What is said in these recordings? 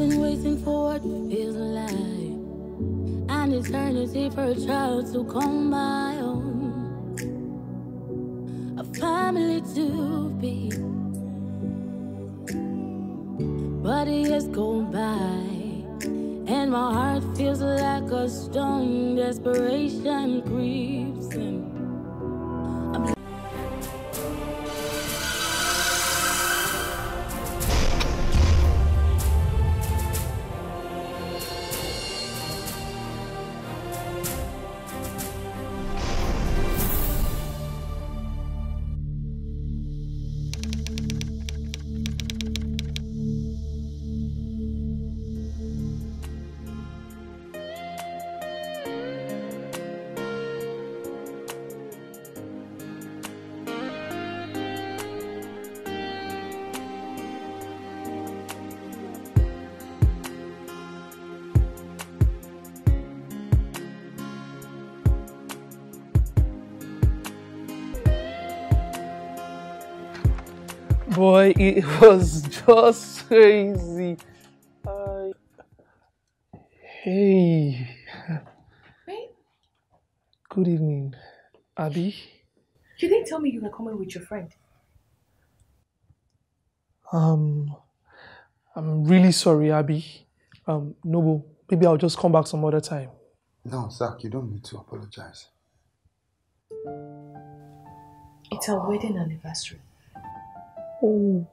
been waiting for what feels like an eternity for a child to call my own, a family to be. But years go by, and my heart feels like a stone. Desperation creeps in. Boy, it was just crazy. Hey. Hey. Good evening, Abby. You didn't tell me you were coming with your friend. I'm really sorry, Abby. Noble, maybe I'll just come back some other time. No, Zach, you don't need to apologize. It's our wedding anniversary. Oh.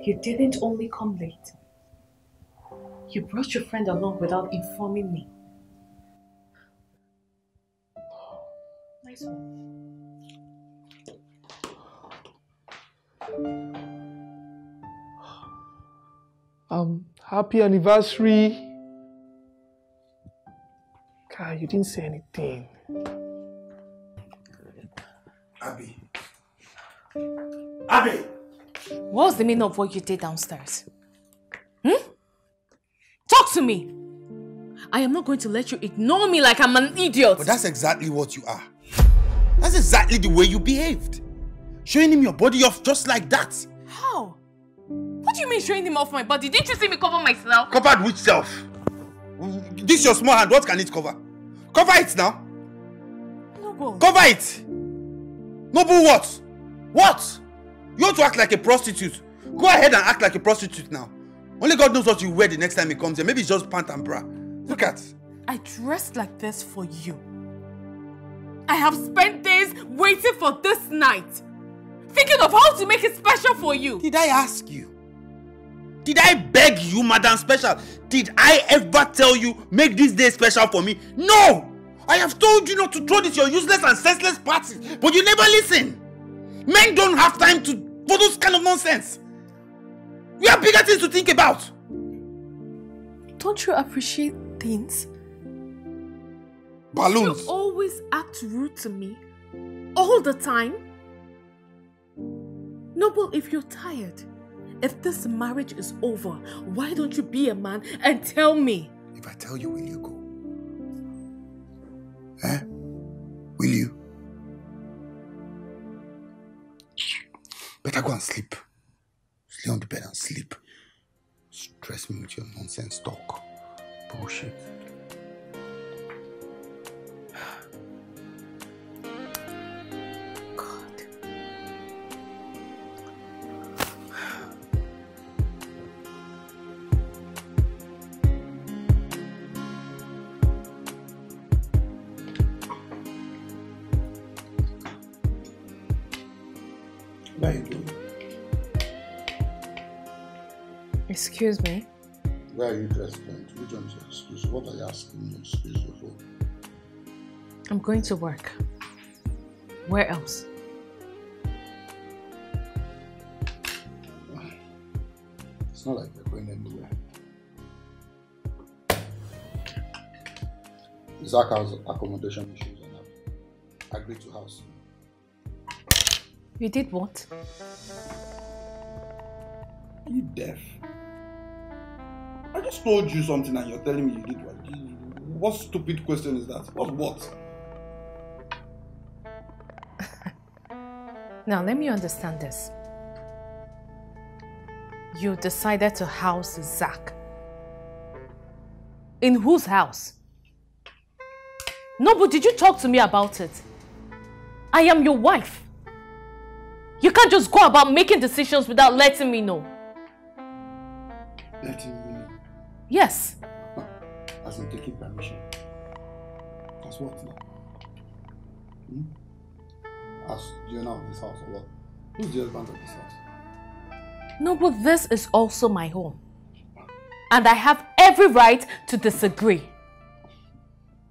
You didn't only come late. You brought your friend along without informing me. Nice one. Happy anniversary. God, you didn't say anything. Abby. Abby! What was the meaning of what you did downstairs? Talk to me! I am not going to let you ignore me like I'm an idiot. But that's exactly what you are. That's exactly the way you behaved. Showing him your body off just like that. How? What do you mean showing him off my body? Didn't you see me cover myself? Covered which self? This your small hand, what can it cover? Cover it now. Noble. Cover it. Noble what? What? You want to act like a prostitute? Go ahead and act like a prostitute now. Only God knows what you wear the next time he comes here. Maybe it's just pant and bra. Look at. I dressed like this for you. I have spent days waiting for this night. Thinking of how to make it special for you. Did I ask you? Did I beg you, Madam Special? Did I ever tell you, make this day special for me? No! I have told you not to throw this your useless and senseless parties, but you never listen. Men don't have time for those kind of nonsense. We have bigger things to think about. Don't you appreciate things? Balloons. You always act rude to me. All the time. Noble, if you're tired, if this marriage is over, why don't you be a man and tell me? If I tell you, will you go? Eh? Will you? Better go and sleep. Just lay on the bed and sleep. Stress me with your nonsense talk. Bullshit. Where are you going? Excuse me? Where are you dressed going to? Which one's your excuse? What are you asking me excuse you for? I'm going to work. Where else? It's not like we're going anywhere. Zach has accommodation issues and I've agreed to house him. You did what? Are you deaf? I just told you something and you're telling me you did what? What stupid question is that? What? Now let me understand this. You decided to house Zach In whose house? No, but did you talk to me about it? I am your wife. You can't just go about making decisions without letting me know. Letting me know? Yes. As in taking permission. As what now? As the owner of this house or what? Who's the husband of this house? No, but this is also my home. And I have every right to disagree.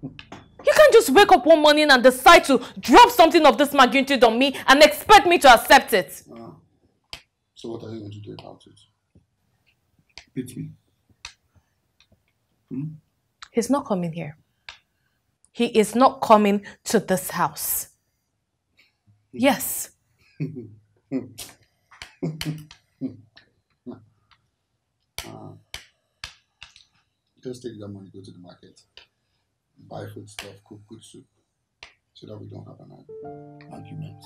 You can't just wake up one morning and decide to drop something of this magnitude on me and expect me to accept it. So what are you going to do about it? Beat me? He's not coming here. He is not coming to this house. Yes. Just take that money, go to the market, buy food stuff, cook good soup, so that we don't have an argument.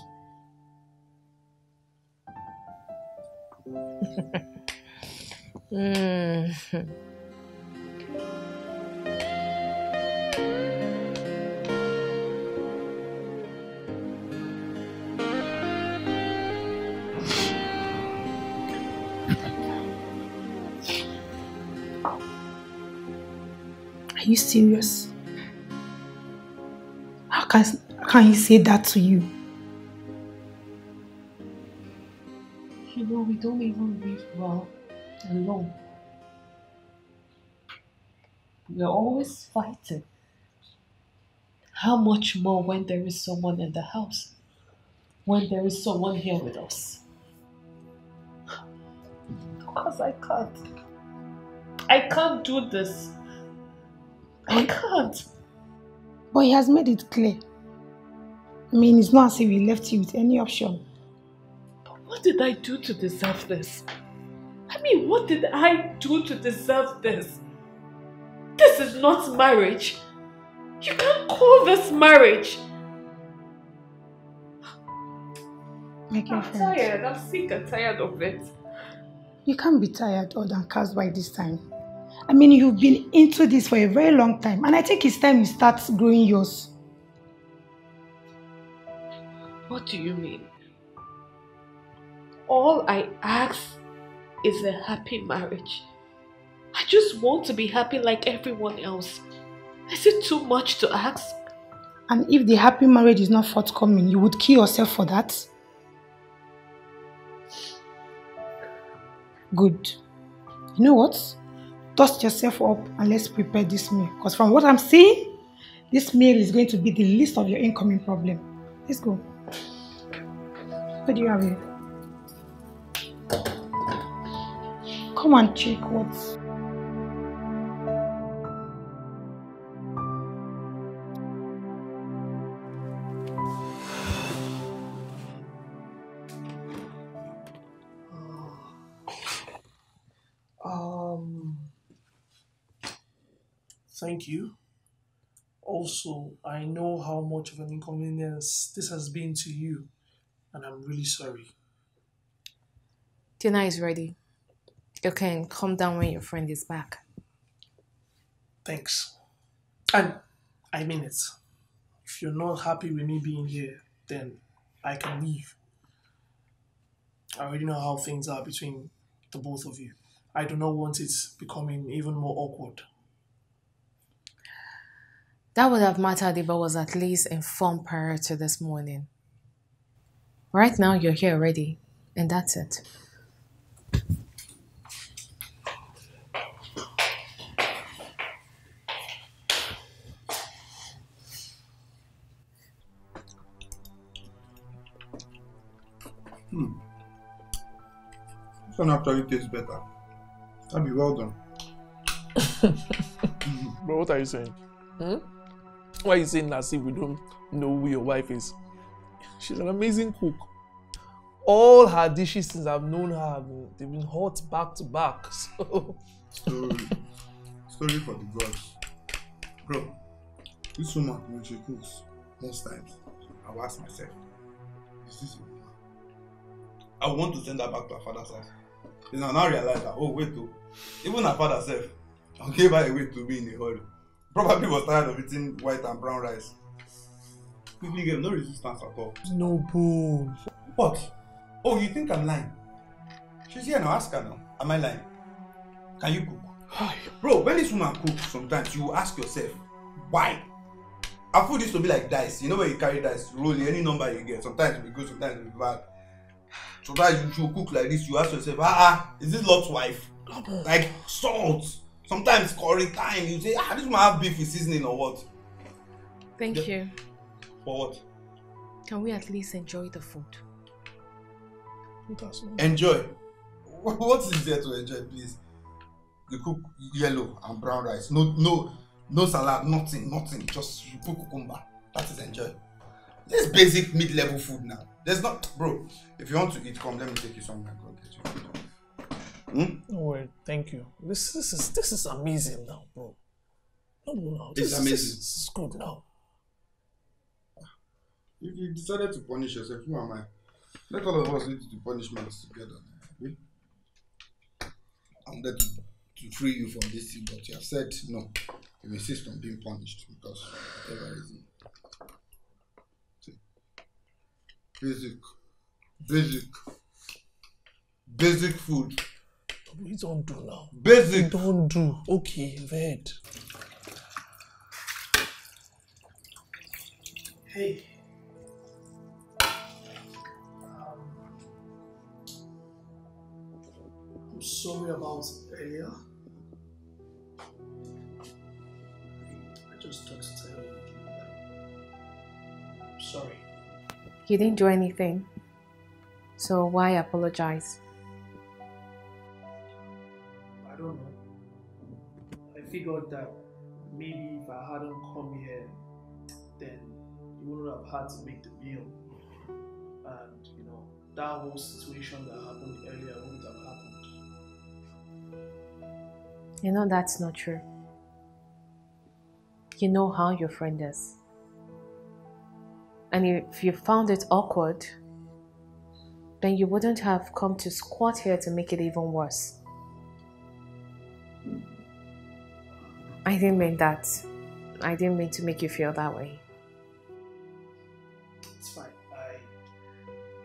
Are you serious? How can he say that to you? You know, we don't even live well alone. We're always fighting. How much more when there is someone in the house? When there is someone here with us? Because I can't. I can't do this. I can't. But he has made it clear. I mean, it's not as if he left you with any option. But what did I do to deserve this? I mean, what did I do to deserve this? This is not marriage. You can't call this marriage. My girlfriend. I'm tired. I'm sick and tired of it. You can't be tired or downcast by this time. I mean, you've been into this for a very long time, and I think it's time you start growing yours. What do you mean? All I ask is a happy marriage. I just want to be happy like everyone else. Is it too much to ask? And if the happy marriage is not forthcoming, you would kill yourself for that? Good. You know what? Dust yourself up and let's prepare this meal. Because from what I'm seeing, this meal is going to be the least of your incoming problem. Let's go. What do you have here? Come and check what's... Thank you. Also, I know how much of an inconvenience this has been to you, and I'm really sorry. Dinner is ready. You can come down when your friend is back. Thanks. And I mean it. If you're not happy with me being here, then I can leave. I already know how things are between the both of you. I do not want it becoming even more awkward. That would have mattered if I was at least informed prior to this morning. Right now, you're here already, and that's it. This one actually tastes better. That'd be well done. But what are you saying? Why are you saying as if we don't know who your wife is? She's an amazing cook. All her dishes since I've known her, they've been hot back to back. So Story for the gods. Bro, this woman, when she cooks, most times, I'll ask myself, is this a woman? I want to send her back to her father's house. Then I now realize that, oh wait, even her father self, and gave her away to me in a hurry. Probably was tired of eating white and brown rice. Quickly gave no resistance at all. No, boo. What? Oh, you think I'm lying? She's here now, ask her now. Am I lying? Can you cook? Bro, when this woman cooks, sometimes you ask yourself, why? Our food used to be like dice. You know when you carry dice, roll any number you get. Sometimes it will be good, sometimes it will be bad. Sometimes you cook like this, you ask yourself, is this Lot's wife? Like salt. Sometimes curry time, you say, this woman have beef with seasoning or what? Thank you. For what? Can we at least enjoy the food? Enjoy? What is there to enjoy, please? You cook yellow and brown rice. No salad, nothing. Just you put cucumber. That is enjoy. This basic mid-level food now. There's not, bro. If you want to eat, come. Let me take you somewhere. Go get you food. No way, thank you. This is amazing now, bro. No. It's amazing. This is good now. If you decided to punish yourself, who am I? Let all of us lead to punishments together. Okay? I'm there to free you from this thing, but you have said no. You insist on being punished because whatever reason. Basic food. We don't do now. Basic. We don't do. Okay, vet. Hey. I'm sorry about earlier. I just thought to tell you that I'm sorry. You didn't do anything. So why apologize? I don't know. I figured that maybe if I hadn't come here, then you wouldn't have had to make the meal. And, that whole situation that happened earlier wouldn't have happened. You know that's not true. You know how your friend is. And if you found it awkward, then you wouldn't have come to squat here to make it even worse. I didn't mean that. I didn't mean to make you feel that way. It's fine.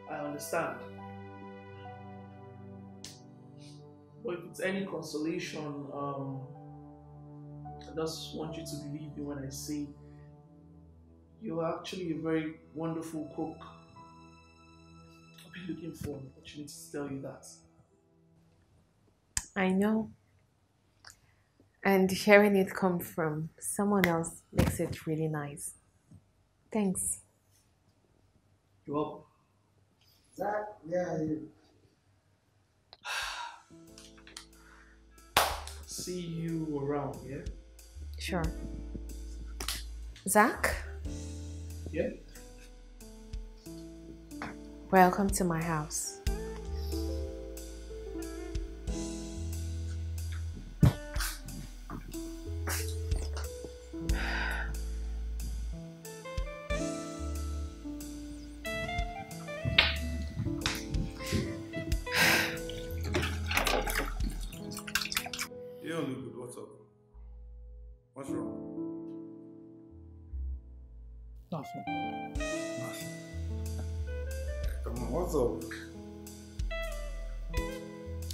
I understand. But if it's any consolation, I just want you to believe me when I say you're actually a very wonderful cook. I've been looking for an opportunity to tell you that. I know. And hearing it come from someone else makes it really nice. Thanks. You're welcome. Zach, where are you? See you around, yeah? Sure. Zach? Yeah? Welcome to my house. You don't look good. What's up? What's wrong? Nothing. Nothing. Come on, what's up?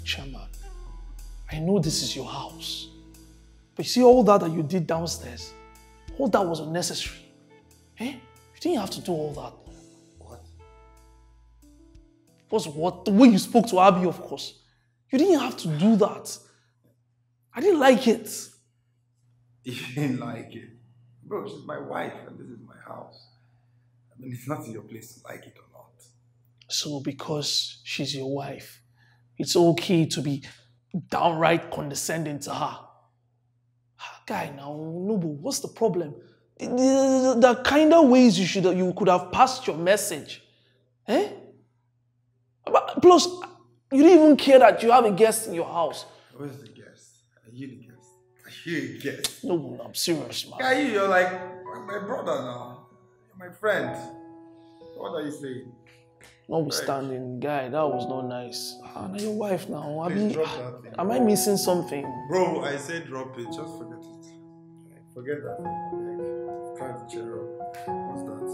Shaman, I know this is your house. But you see all that you did downstairs? All that was unnecessary. Eh? You didn't have to do all that. What? What's what? The way you spoke to Abby, of course. You didn't have to do that. I didn't like it. You didn't like it? Bro, she's my wife and this is my house. I mean, it's not in your place to like it or not. So because she's your wife, it's okay to be downright condescending to her. Guy, now, Noble, what's the problem? The kind of ways you could have passed your message. Eh? But plus, you didn't even care that you have a guest in your house. Where's the guest? Are you the guest? Are you a guest? No, I'm serious, man. Guy, you're like my brother now. You're my friend. What are you saying? Notwithstanding, guy, that was not nice. And your wife now. Please drop that thing. Am I missing something? Bro, I said drop it. Just forget it. Forget that thing. Like, try to cheer up. What's that?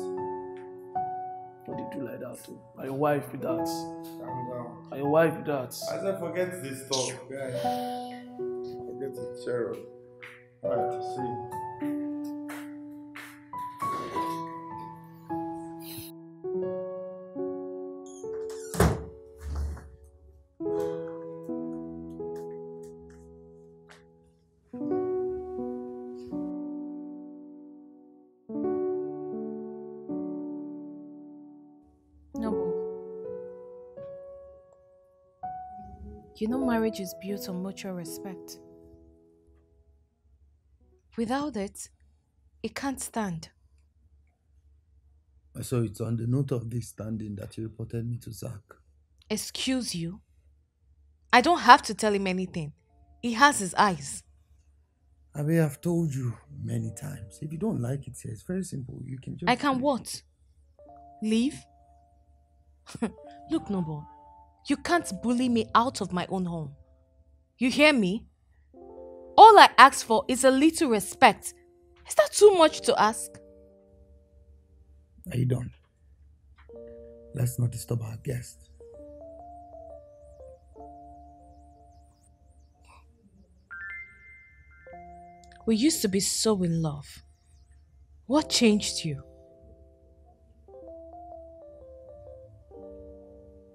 What did you do like that too? Are your wife with that? Calm down. Are your wife with that? I said forget this stuff, guy. Forget it. Cheer up. Alright, see you. You know, marriage is built on mutual respect. Without it, it can't stand. So it's on the note of this standing that you reported me to Zach. Excuse you? I don't have to tell him anything. He has his eyes. Abi, I've told you many times. If you don't like it, it's very simple. You can just... I can what? Leave? Look, Noble. You can't bully me out of my own home. You hear me? All I ask for is a little respect. Is that too much to ask? Are you done? Let's not disturb our guest. We used to be so in love. What changed you?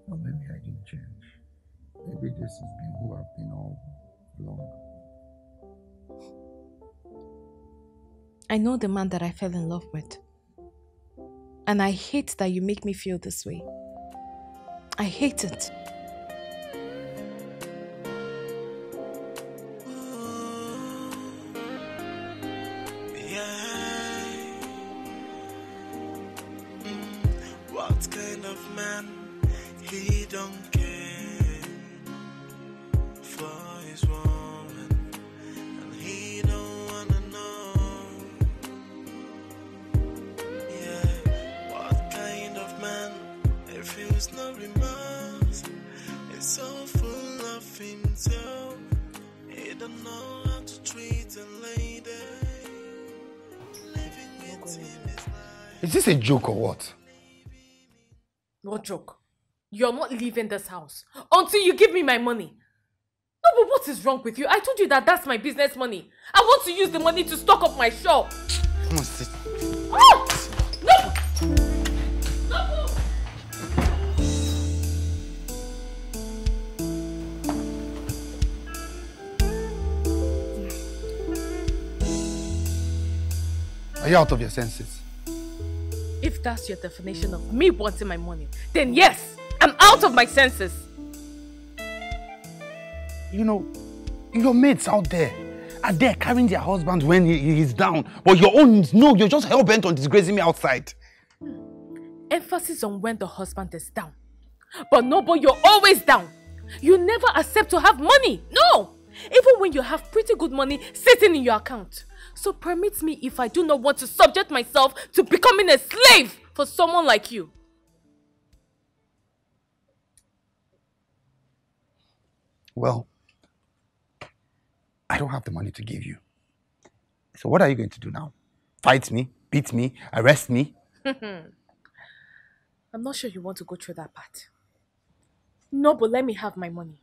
Well, maybe I didn't change. Maybe this has been who I've been all along. I know the man that I fell in love with. And I hate that you make me feel this way. I hate it. What kind of man? He don't care for his woman, and he don't wanna know. Yeah, what kind of man? He feels no remorse. He's so full of himself. He don't know how to treat a lady. Living with him is like... Is this a joke or what? What joke? You're not leaving this house until you give me my money. No, but what is wrong with you? I told you that that's my business money. I want to use the money to stock up my shop. Come on, sit. Oh! No! No! Are you out of your senses? If that's your definition of me wanting my money, then yes, I'm out of my senses. You know, your mates out there are there carrying their husbands when he's down. But your own, no, you're just hell-bent on disgracing me outside. Emphasis on when the husband is down. But no, but you're always down. You never accept to have money. No! Even when you have pretty good money sitting in your account. So permit me if I do not want to subject myself to becoming a slave for someone like you. Well, I don't have the money to give you. So what are you going to do now? Fight me? Beat me? Arrest me? I'm not sure you want to go through that part. No, but let me have my money.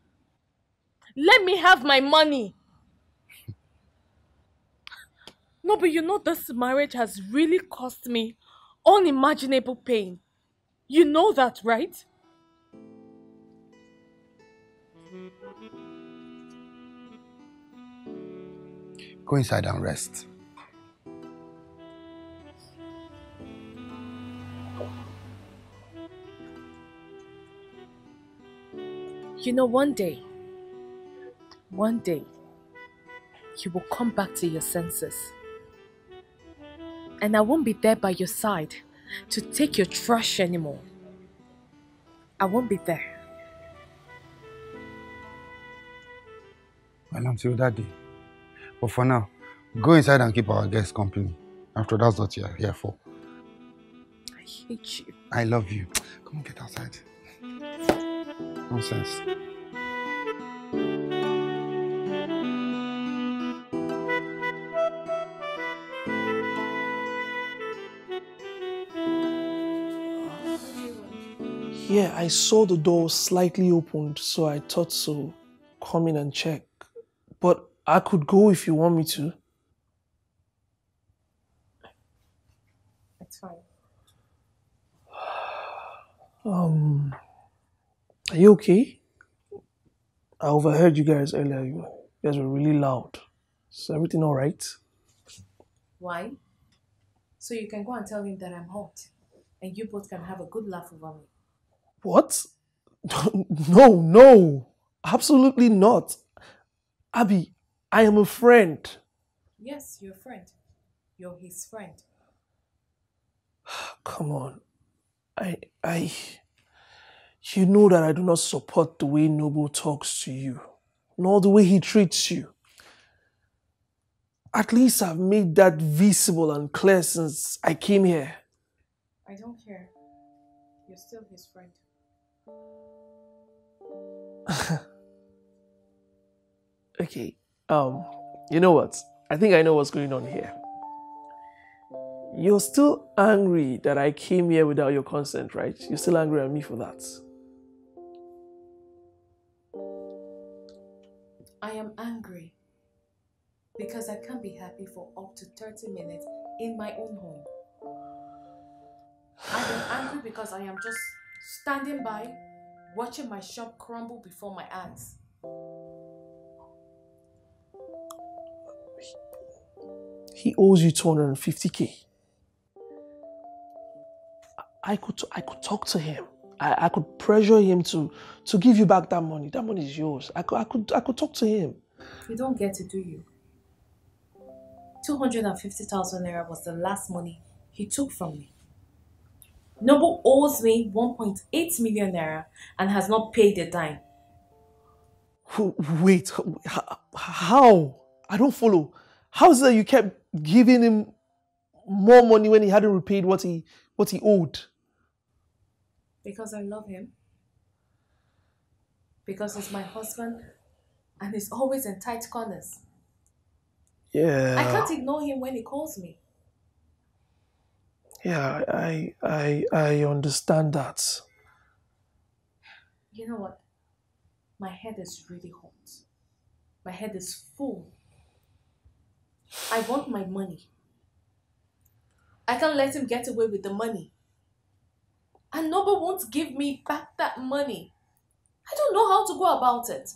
Let me have my money. No, but you know this marriage has really cost me unimaginable pain. You know that, right? Go inside and rest. You know, one day, you will come back to your senses. And I won't be there by your side to take your trash anymore. I won't be there. Well, until that day. But for now, go inside and keep our guests company. After that's what you're here for. I hate you. I love you. Come on, get outside. Nonsense. Yeah, I saw the door slightly opened, so I thought to come in and check. But I could go if you want me to. It's fine. Are you okay? I overheard you guys earlier. You guys were really loud. Is everything all right? Why? So you can go and tell him that I'm hot. And you both can have a good laugh over me. What? No, no. Absolutely not. Abby, I am a friend. Yes, you're a friend. You're his friend. Come on. You know that I do not support the way Noble talks to you, nor the way he treats you. At least I've made that visible and clear since I came here. I don't care. You're still his friend. Okay, you know what? I think I know what's going on here. You're still angry that I came here without your consent, right? You're still angry at me for that. I am angry because I can't be happy for up to 30 minutes in my own home. I am angry because I am just standing by, watching my shop crumble before my eyes. He owes you 250k. I could talk to him. I could pressure him to give you back that money. That money is yours. I could talk to him. You don't get to, do you? 250,000 naira was the last money he took from me. Noble owes me 1.8 million naira and has not paid a dime. Wait, how? I don't follow. How is it that you kept giving him more money when he hadn't repaid what he owed? Because I love him. Because he's my husband and he's always in tight corners. Yeah. I can't ignore him when he calls me. Yeah, I understand that. You know what? My head is really hot. My head is full. I want my money. I can't let him get away with the money. And Noble won't give me back that money. I don't know how to go about it.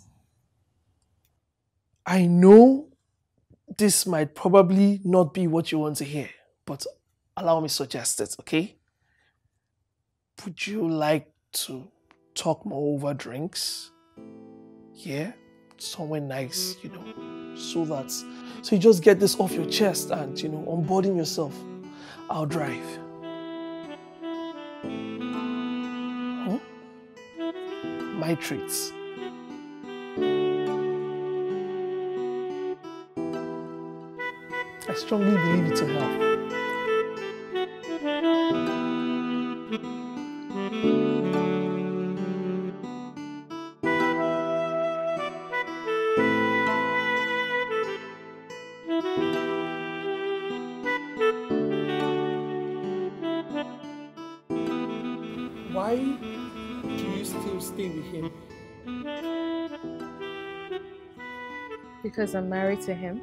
I know this might probably not be what you want to hear, but allow me to suggest it, okay? Would you like to talk more over drinks? Yeah? Somewhere nice, so you just get this off your chest and, onboarding yourself. I'll drive. Huh? My treats. I strongly believe it will help. Why do you still stay with him? Because I'm married to him.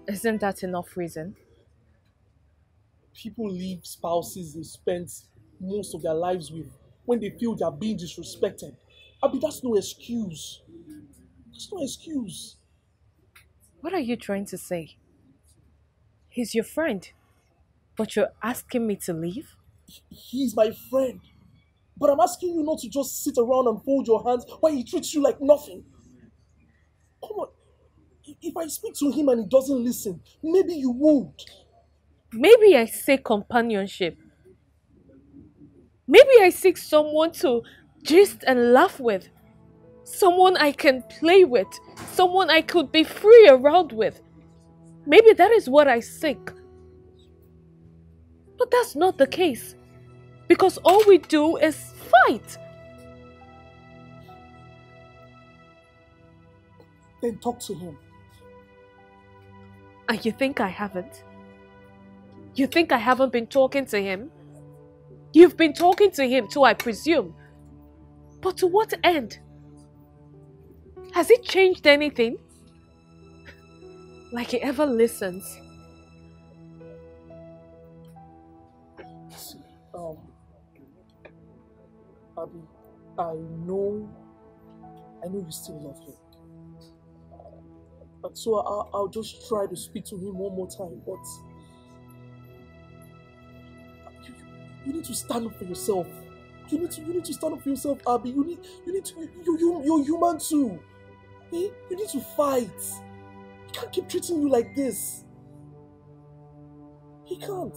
Isn't that enough reason? People leave spouses they spent most of their lives with when they feel they are being disrespected. That's no excuse. That's no excuse. What are you trying to say? He's your friend, but you're asking me to leave? He's my friend. But I'm asking you not to just sit around and fold your hands while he treats you like nothing. Come on. If I speak to him and he doesn't listen, maybe you would. Maybe I seek companionship. Maybe I seek someone to gist and laugh with. Someone I can play with. Someone I could be free around with. Maybe that is what I seek. But that's not the case. Because all we do is fight. Then talk to him. And you think I haven't? You think I haven't been talking to him? You've been talking to him too, I presume. But to what end? Has it changed anything? Like he ever listens? See, Abby, I know you still love him. So I'll just try to speak to him one more time, but you need to stand up for yourself. You need to stand up for yourself, Abby. You're human too. Eh? You need to fight. He can't keep treating you like this. He can't.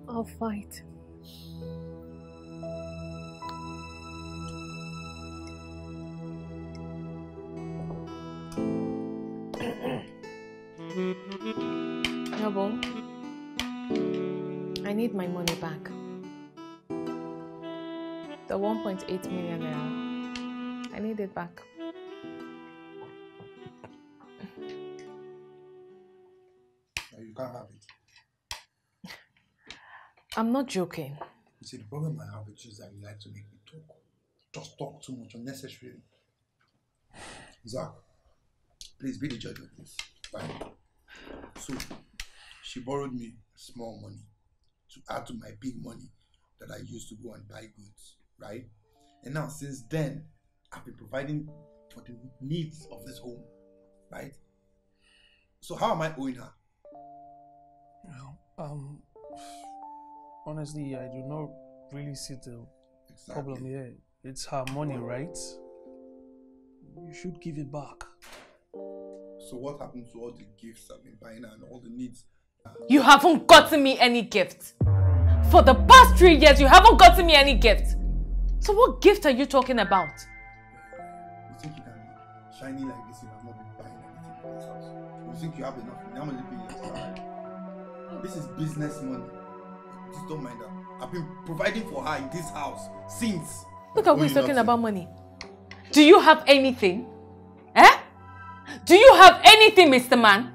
I'll fight. Yabo, I need my money back. The 1.8 million naira. I need it back. You can't have it. I'm not joking. You see, the problem I have with you is that you like to make me talk. Just talk too much unnecessarily. Zach, please be the judge of this. Fine. So, she borrowed me small money to add to my big money that I used to go and buy goods, right? And now, since then, I've been providing for the needs of this home, right? So how am I owing her? Well, honestly, I do not really see the problem here. It's her money, right? You should give it back. So what happened to all the gifts I've been buying and all the needs? You haven't gotten me any gift. For the past 3 years, you haven't gotten me any gift. So what gift are you talking about? You think you can be shiny like this if I've not been buying anything in this house? You think you have enough money? How much you pay your salary? This is business money. Just don't mind that. I've been providing for her in this house since. Look at who is talking about money. Do you have anything? Eh? Do you have anything, Mr. Man?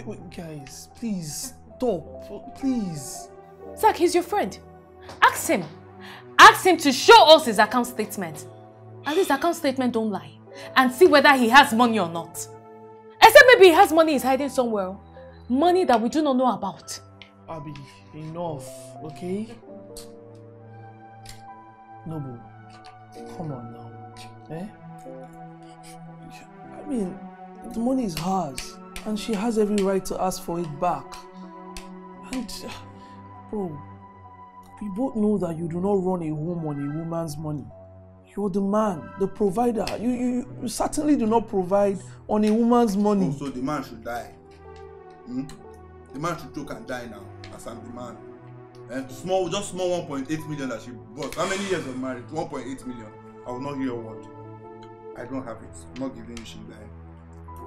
What? Guys, please stop. Please. Zach, he's your friend. Ask him. Ask him to show us his account statement. At least account statement don't lie. And see whether he has money or not. Except maybe he has money he's hiding somewhere. Money that we do not know about. Abby, enough, okay? Noble, come on now. Eh? I mean, the money is hers. And she has every right to ask for it back. And, bro, we both know that you do not run a home on a woman's money. You're the man, the provider. You certainly do not provide on a woman's money. So the man should die. The man should choke and die now, as I'm the man. And just small 1.8 million that she bought. How many years of marriage? 1.8 million. I will not hear a word. I don't have it. I'm not giving you shit there.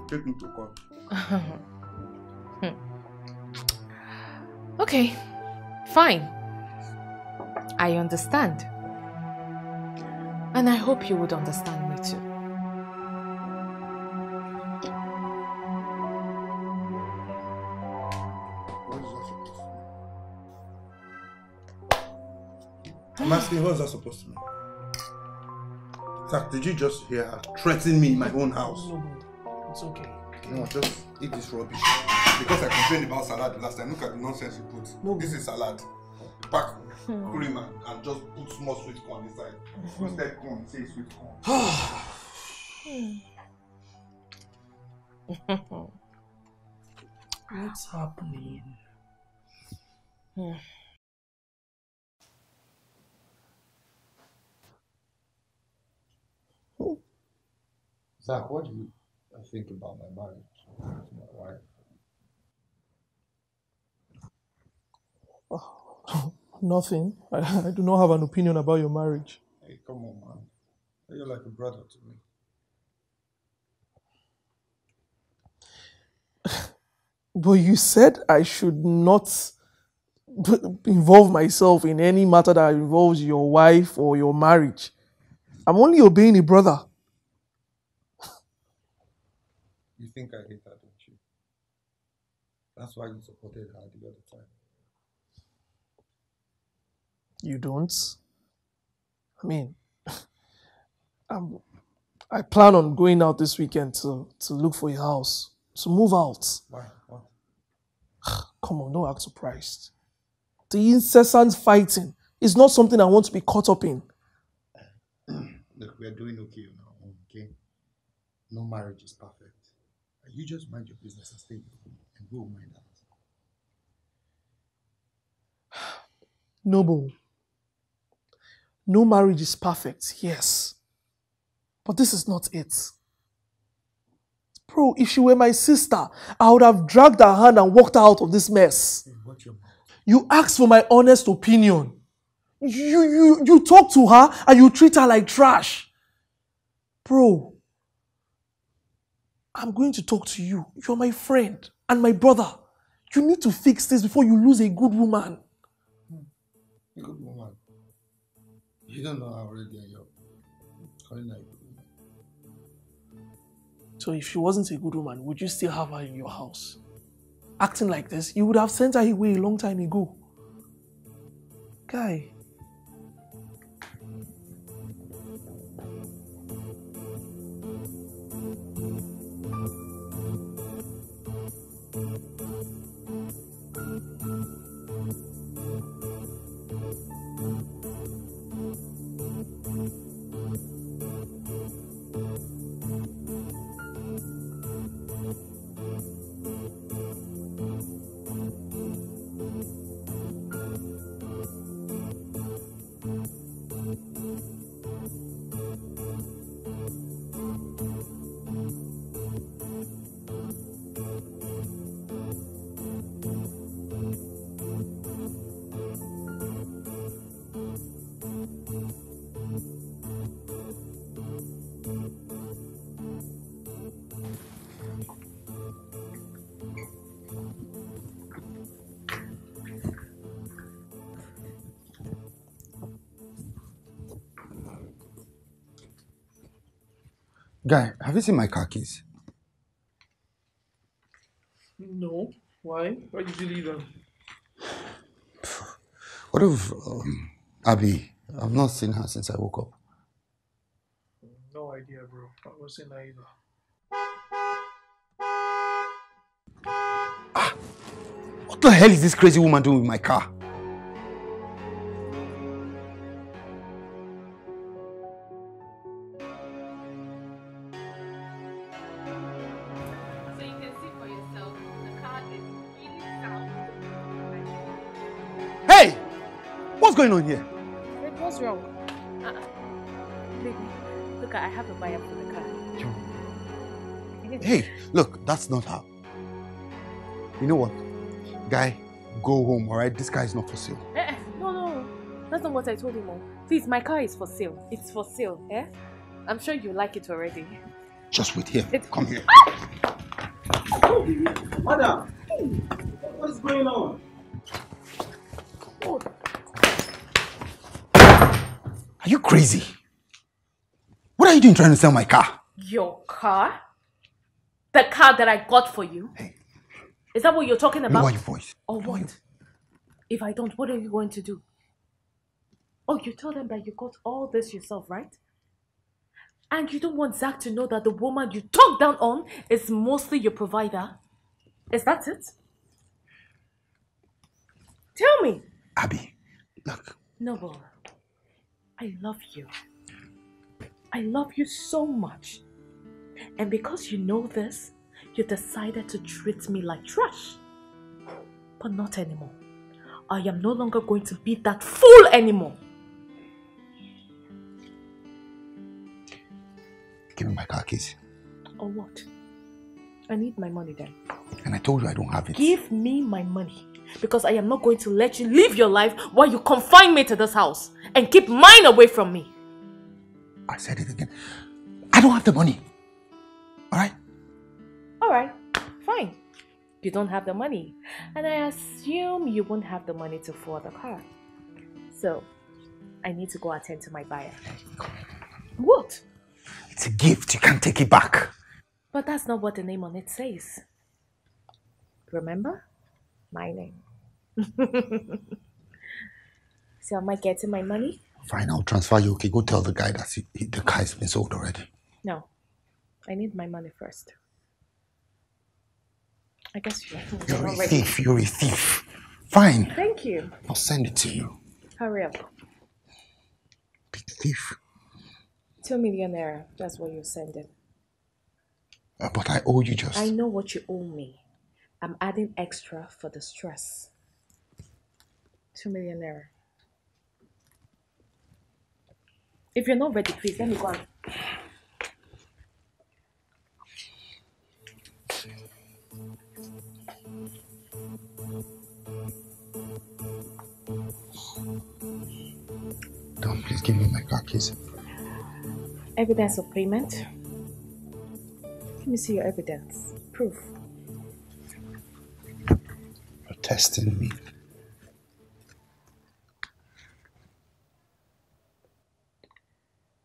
Take me to court. Okay, fine. I understand. And I hope you would understand me too. What is that supposed to mean? I'm asking, what is that supposed to mean? Zach, did you just hear her threaten me in my own house? No, it's okay. No, just eat this rubbish. Because I complained about salad the last time. Look at the nonsense you put. No. This is salad. Pack cream and just put small sweet corn inside. Roasted corn, say sweet corn. What's happening? Zach, what do you think about my marriage to my wife? Nothing. I do not have an opinion about your marriage. Hey, come on, man. You're like a brother to me. But you said I should not involve myself in any matter that involves your wife or your marriage. I'm only obeying a brother. You think I hate her, don't you? That's why you supported her the other time. You don't? I mean, I plan on going out this weekend to look for a house, to move out. Why? What? Come on, don't act surprised. The incessant fighting is not something I want to be caught up in. Look, we are doing okay now, okay? No marriage is perfect. You just mind your business and stay home and go mind that. Noble. No marriage is perfect, yes. But this is not it. Bro, if she were my sister, I would have dragged her hand and walked her out of this mess. Watch your mouth. You asked for my honest opinion. You talk to her and you treat her like trash. Bro, I'm going to talk to you. You're my friend and my brother. You need to fix this before you lose a good woman. A good woman? You don't know how already you're calling her a good woman. So if she wasn't a good woman, would you still have her in your house? Acting like this, you would have sent her away a long time ago. Guy. Guy, have you seen my car keys? No. Why? Why did you leave them? What if Abby? I've not seen her since I woke up. No idea, bro. I wasn't either. What the hell is this crazy woman doing with my car? So you can see for yourself, the car is really sound. Hey! What's going on here? What's wrong? Baby, look, I have a buyer for the car. Hey, look, that's not how. You know what? Guy, go home, alright? This car is not for sale. No. That's not what I told him. Please, my car is for sale. It's for sale, eh? I'm sure you like it already. Just wait here. Come here. Madam, what is going on? Are you crazy? What are you doing trying to sell my car? Your car? The car that I got for you? Hey. Is that what you're talking about? Lower your voice. Or what? If I don't, what are you going to do? Oh, you tell them that you got all this yourself, right? And you don't want Zach to know that the woman you talk down on is mostly your provider? Is that it? Tell me. Abby, look. Noble, I love you. I love you so much. And because you know this, you decided to treat me like trash. But not anymore. I am no longer going to be that fool anymore. Give me my car keys. Or what? I need my money then. And I told you I don't have it. Give me my money. Because I am not going to let you live your life while you confine me to this house. And keep mine away from me. I said it again. I don't have the money. Alright? Alright, fine. You don't have the money. And I assume you won't have the money to afford the car. So, I need to go attend to my buyer. What? It's a gift. You can't take it back. But that's not what the name on it says. Remember? My name. So am I getting my money? Fine, I'll transfer you. Okay, go tell the guy that the car has been sold already. No. I need my money first. I guess you're You're a ready. thief. You're a thief. Fine. Thank you. I'll send it to you. Hurry up. Big thief. 2 million naira. That's what you're sending. But I owe you just... I know what you owe me. I'm adding extra for the stress. 2 million naira. If you're not ready, please let me go on. Don't please give me my car keys. Evidence of payment. Let me see your evidence. Proof. You're testing me.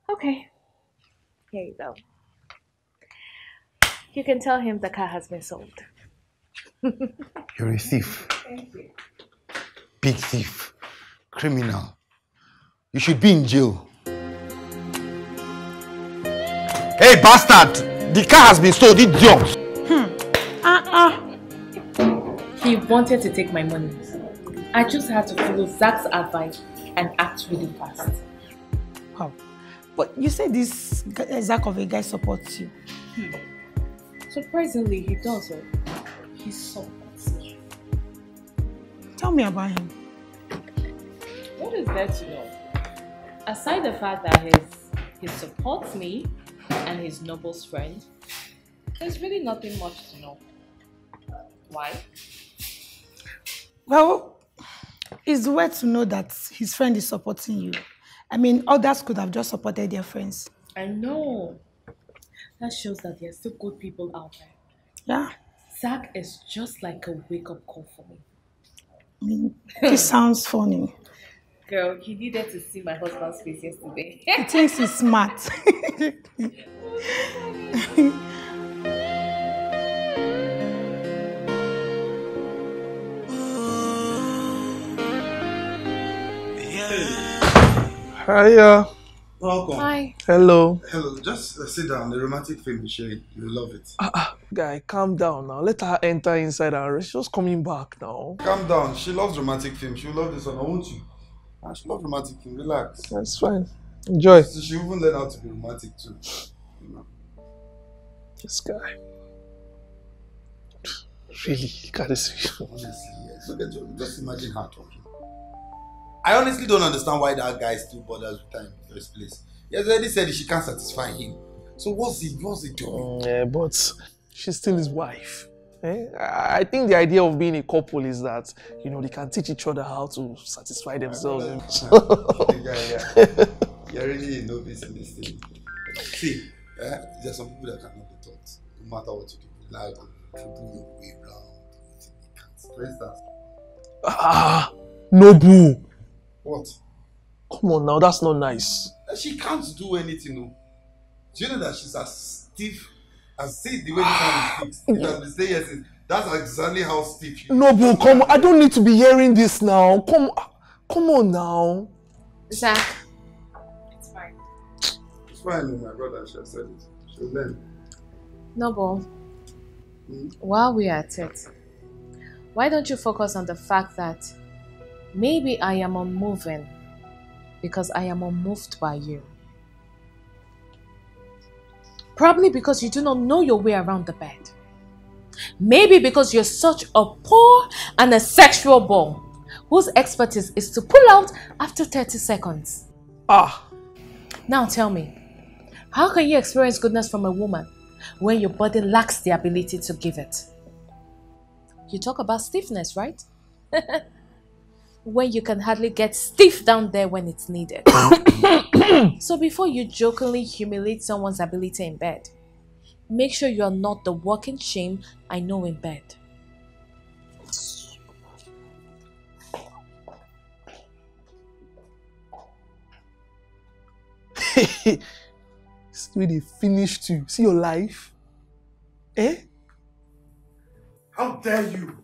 Okay. Here you go. You can tell him the car has been sold. You're a thief. Thank you. Big thief. Criminal. You should be in jail. Hey, bastard! The car has been sold, idiot! He wanted to take my money. I just had to follow Zach's advice and act really fast. Wow. But you said this Zach of a guy supports you. Surprisingly, he does it. He supports me. Tell me about him. What is there to know? Aside the fact that he supports me and he's Noble's friend, there's really nothing much to know. Why? Well, it's weird to know that his friend is supporting you. I mean, others could have just supported their friends. I know. That shows that there are still good people out there. Yeah. Zach is just like a wake-up call for me. I mean, this sounds funny. Girl, he needed to see my husband's face yesterday. He thinks he's smart. Hiya. Welcome. Hi. Hello. Hello, just sit down. The romantic film is sharing. You'll love it. Guy, calm down now. Let her enter inside and she's just coming back now. Calm down. She loves romantic film. She'll love this one, won't you? And she loves romantic film. Relax. That's fine. Enjoy. So she even learn how to be romantic too. You know. This guy. Really? Look at this. Honestly, yes. Look at you. Just imagine her talking. I honestly don't understand why that guy still bothers with her in the first place. He has already said she can't satisfy him. So what's he doing? Yeah, but she's still his wife. I think the idea of being a couple is that, you know, they can teach each other how to satisfy themselves. Yeah. You're really a novice in this thing. See, there are some people that cannot be taught. No matter what you do, like to do your way around. You can't. For instance. Nobu. What? Come on now, that's not nice. She can't do anything, no. Do you know that she's as stiff as, see the way this one is fixed? It has been staying here since. That's exactly how stiff she is. Nobu, come on. I don't need to be hearing this now. Come on now. Zach, it's fine. It's fine, my brother. She has said it. She'll learn. Noble, while we are at it, why don't you focus on the fact that maybe I am unmoving because I am unmoved by you. Probably because you do not know your way around the bed. Maybe because you're such a poor and a sexual ball whose expertise is to pull out after 30 seconds. Now tell me, how can you experience goodness from a woman when your body lacks the ability to give it? You talk about stiffness, right? When you can hardly get stiff down there when it's needed. So before you jokingly humiliate someone's ability in bed, make sure you're not the walking shame I know in bed. See where they finished you. See your life? Eh? How dare you?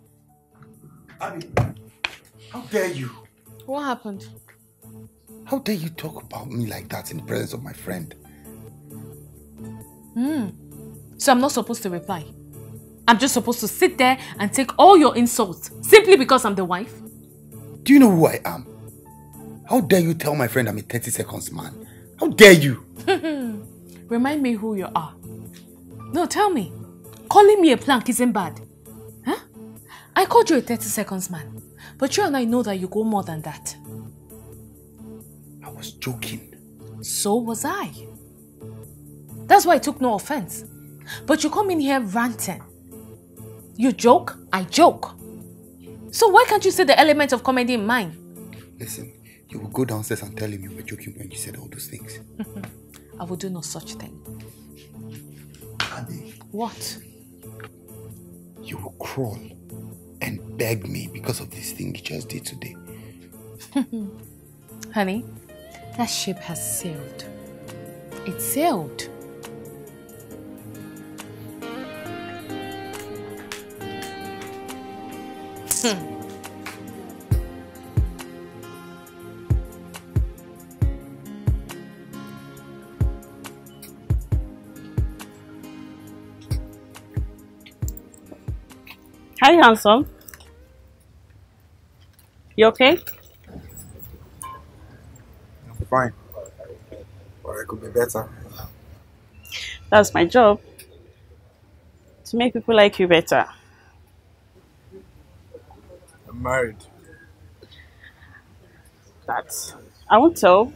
Abby, how dare you? What happened? How dare you talk about me like that in the presence of my friend? So I'm not supposed to reply. I'm just supposed to sit there and take all your insults simply because I'm the wife? Do you know who I am? How dare you tell my friend I'm a 30 seconds man? How dare you? Remind me who you are. No, tell me. Calling me a plank isn't bad. Huh? I called you a 30 seconds man. But you and I know that you go more than that. I was joking. So was I. That's why I took no offense. But you come in here ranting. You joke, I joke. So why can't you see the element of comedy in mine? Listen, you will go downstairs and tell him you were joking when you said all those things. I will do no such thing. Abby. What? You will crawl and beg me because of this thing you just did today. Honey, that ship has sailed. It sailed. Hi, handsome. You okay? I'm fine. But I could be better. That's my job. To make people like you better. I'm married. That I won't tell.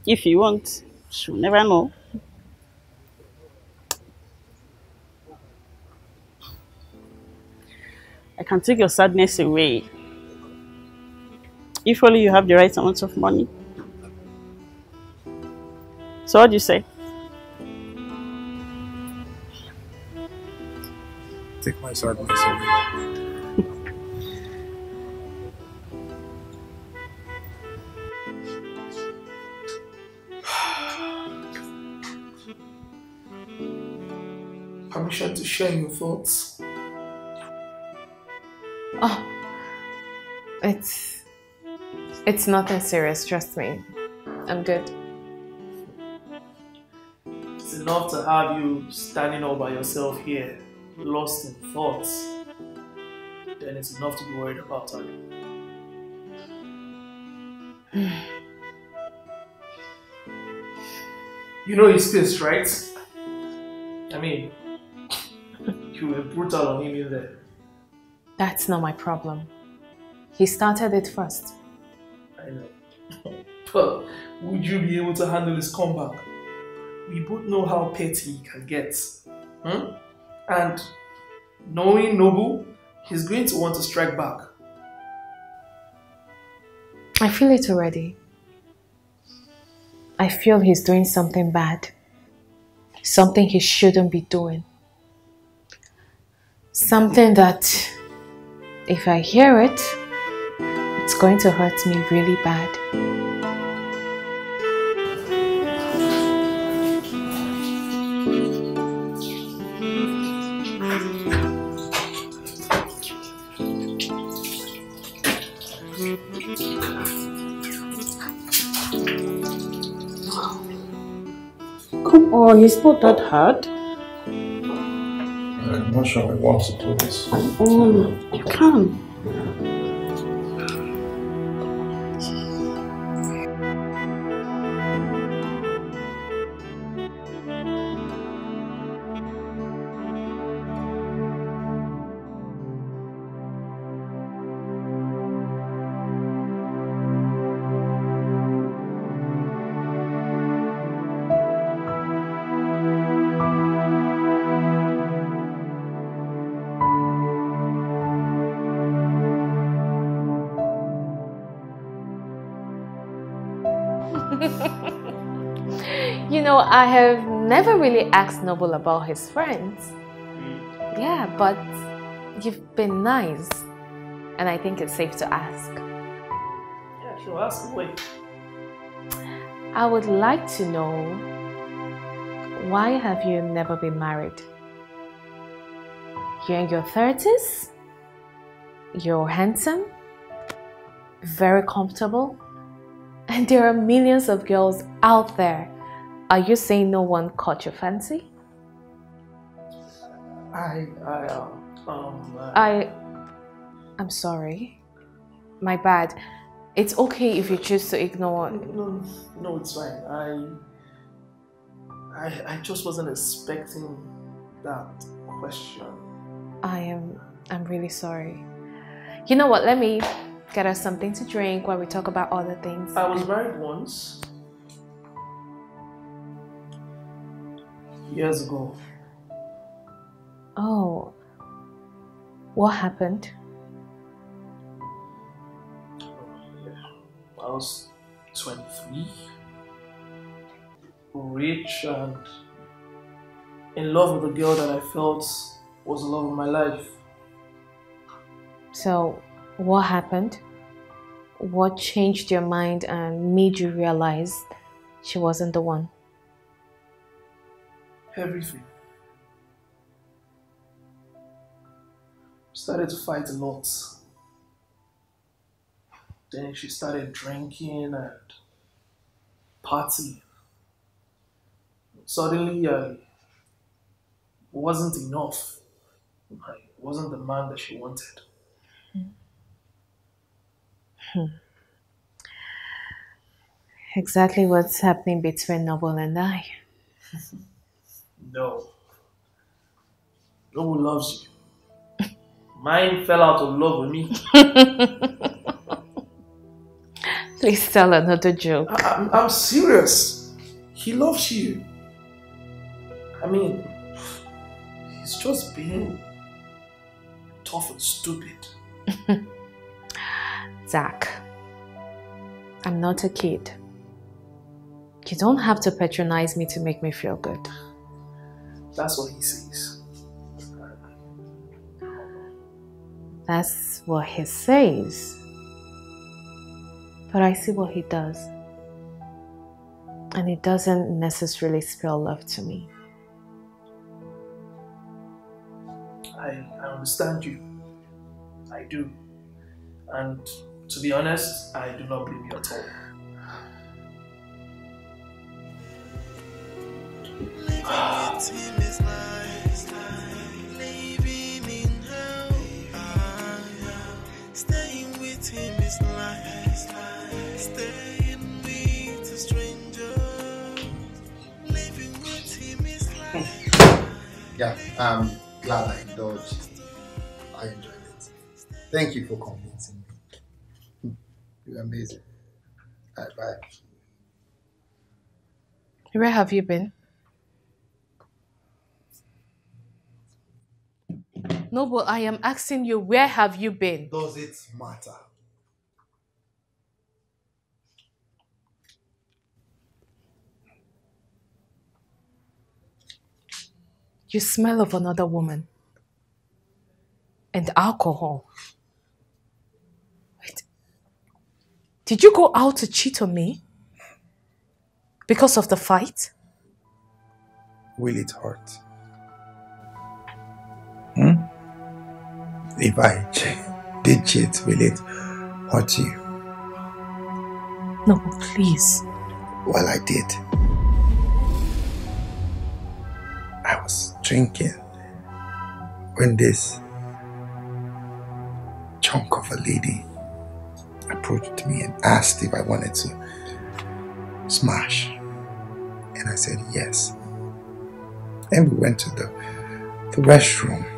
If you won't, she'll never know. I can take your sadness away. If only you have the right amount of money. So what do you say? Take my sadness away. Permission to share your thoughts. Oh, it's nothing serious, trust me. I'm good. It's enough to have you standing all by yourself here, lost in thoughts. Then it's enough to be worried about her. You know he's pissed, right? I mean, you were brutal on him in there. That's not my problem. He started it first. I know. But would you be able to handle his comeback? We both know how petty he can get. And knowing Noble, he's going to want to strike back. I feel it already. I feel he's doing something bad. Something he shouldn't be doing. Something that, if I hear it, it's going to hurt me really bad. Come on, it's not that hard. I'm not sure I want to do this. Oh, you can. You know, I have never really asked Noble about his friends. Yeah, but you've been nice. And I think it's safe to ask. Yeah, sure, ask away. I would like to know, why have you never been married? You're in your 30s, you're handsome, very comfortable, and there are millions of girls out there. Are you saying no one caught your fancy? I'm sorry. My bad. It's okay if you choose to ignore. No, it's fine. I just wasn't expecting that question. I'm really sorry. You know what? Let me get us something to drink while we talk about other things. I was married once. Years ago. Oh. What happened? I was 23, rich, and in love with a girl that I felt was the love of my life. So, what happened? What changed your mind and made you realize she wasn't the one? Everything. Started to fight a lot. Then she started drinking and partying. Suddenly, I wasn't enough. I wasn't the man that she wanted. Exactly what's happening between Noble and I. No. Noble loves you. Mine fell out of love with me. Please tell another joke. I'm serious. He loves you. I mean, he's just being tough and stupid. Zach, I'm not a kid. You don't have to patronize me to make me feel good. That's what he says. That's what he says. But I see what he does. And it doesn't necessarily spell love to me. I understand you. I do. And to be honest, I do not blame you at all. Staying with him is life. Staying with a stranger. Living with him is life. Yeah, I'm glad I indulged. I enjoyed it. Thank you for convincing me. You're amazing. All right, bye. Where have you been? No, but I am asking you, where have you been? Does it matter? You smell of another woman. And alcohol. Wait. Did you go out to cheat on me? Because of the fight? Will it hurt? If I did cheat, will it hurt you? No, please. Well, I did. I was drinking when this chunk of a lady approached me and asked if I wanted to smash. And I said yes. And we went to the restroom.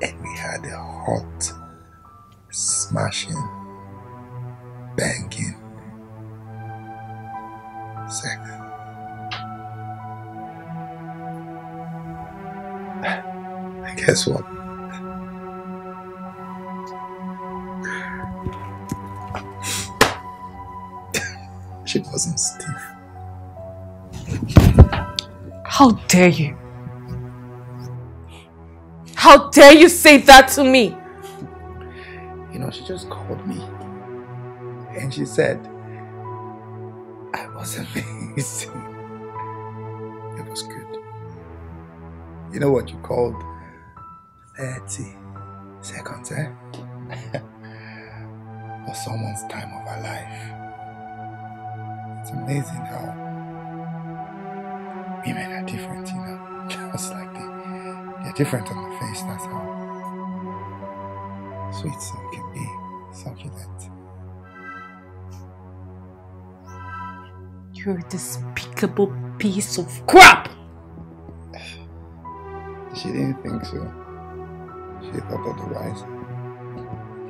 And we had a hot, smashing, banging sex. And guess what? She wasn't stiff. How dare you? How dare you say that to me? You know, she just called me and she said, I was amazing. It was good. You know what you called 30 seconds, eh? For someone's time of our life. It's amazing how women are different, you know. Just like they're different on the face, that's how sweet some can be, succulent. You're a despicable piece of crap! She didn't think so. She thought otherwise.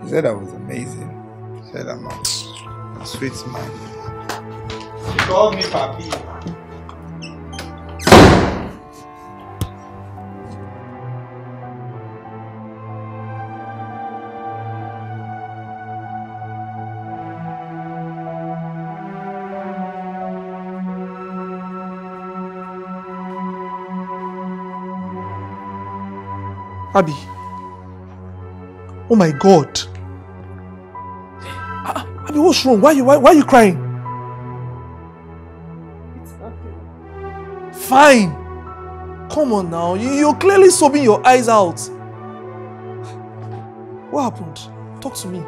She said I was amazing. She said I'm a sweet man. She called me Papi. Abby. Oh my God. Abby, what's wrong? Why are you crying? It's nothing. Fine. Come on now. You're clearly sobbing your eyes out. What happened? Talk to me.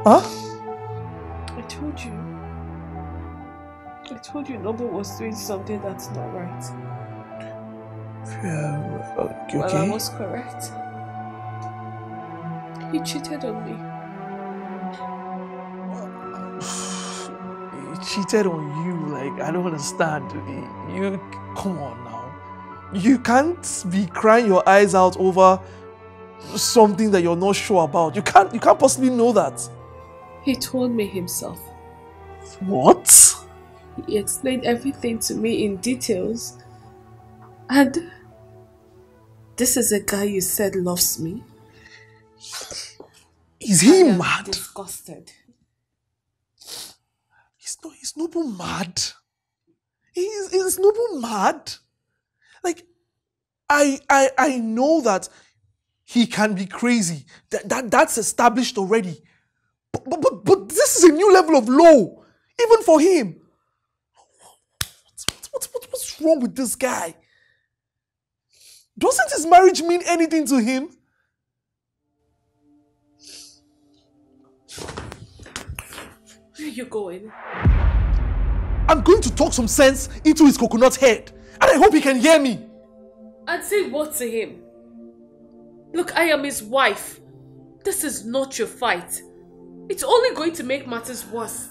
Huh? I told you Noble was doing something that's not right. Okay. Well, I was correct. He cheated on me. He cheated on you, like, I don't understand. You, come on now. You can't be crying your eyes out over something that you're not sure about. You can't possibly know that. He told me himself. What? He explained everything to me in details. And this is a guy you said loves me. Is he I am mad? Disgusted. He's Noble mad. Is Noble mad? Like, I know that he can be crazy. That's established already. But this is a new level of low, even for him. What's wrong with this guy? Doesn't his marriage mean anything to him? Where are you going? I'm going to talk some sense into his coconut head, and I hope he can hear me. And say what to him? Look, I am his wife. This is not your fight. It's only going to make matters worse.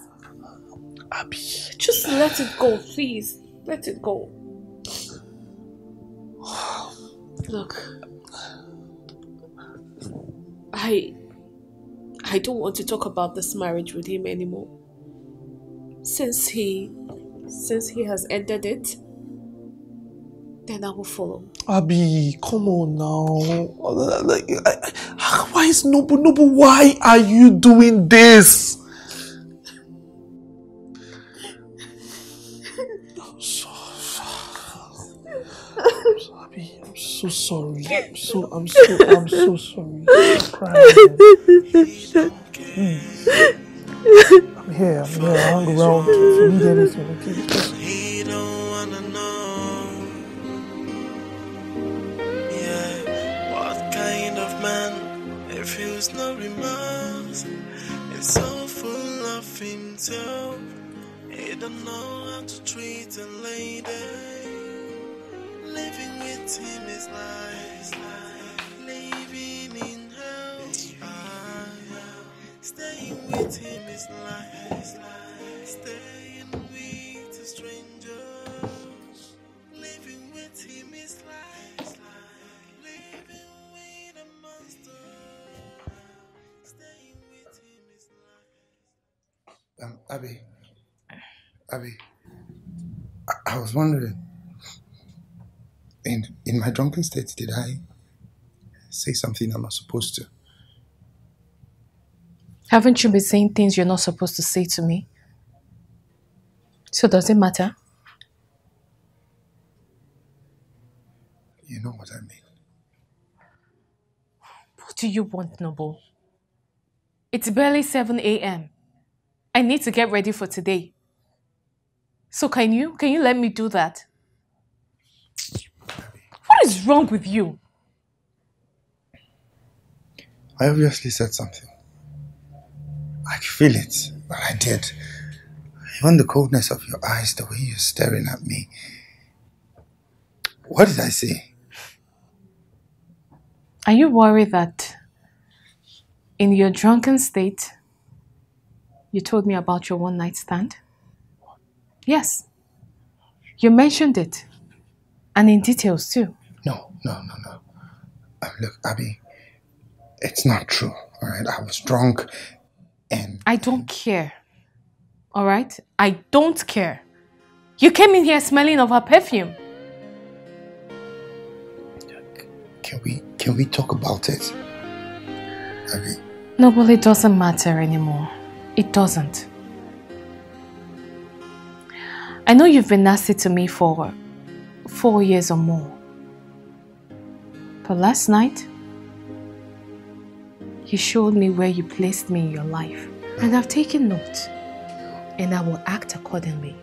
Abby. Just let it go, please. Let it go. Look, I don't want to talk about this marriage with him anymore. Since he has ended it, then I will follow. Abby, come on now. Why is Noble? Why are you doing this? Abby, I'm so sorry. I'm so sorry. I'm crying. I'm here. I'll hang around if you need anything. Okay, just... He don't wanna know. Yeah, what kind of man it feels no remorse? It's so full of himself. He don't know how to treat a lady. Living with him is like living in hell. Staying with him is like staying with a stranger. Living with him is like living with a monster. Staying with him is like. Abby, I was wondering, in my drunken state, did I say something I'm not supposed to? Haven't you been saying things you're not supposed to say to me? So does it matter? You know what I mean. What do you want, Noble? It's barely 7 a.m. I need to get ready for today. So can you let me do that? What is wrong with you? I obviously said something. I could feel it, but I did. Even the coldness of your eyes, the way you're staring at me. What did I say? Are you worried that in your drunken state, you told me about your one-night stand? Yes. You mentioned it. And in details too. No. Look, Abby, it's not true, alright? I was drunk and... I don't care. Alright? I don't care. You came in here smelling of her perfume. Can we talk about it? Abby? No, well, it doesn't matter anymore. It doesn't. I know you've been nasty to me for 4 years or more. But last night, you showed me where you placed me in your life. And I've taken note. And I will act accordingly.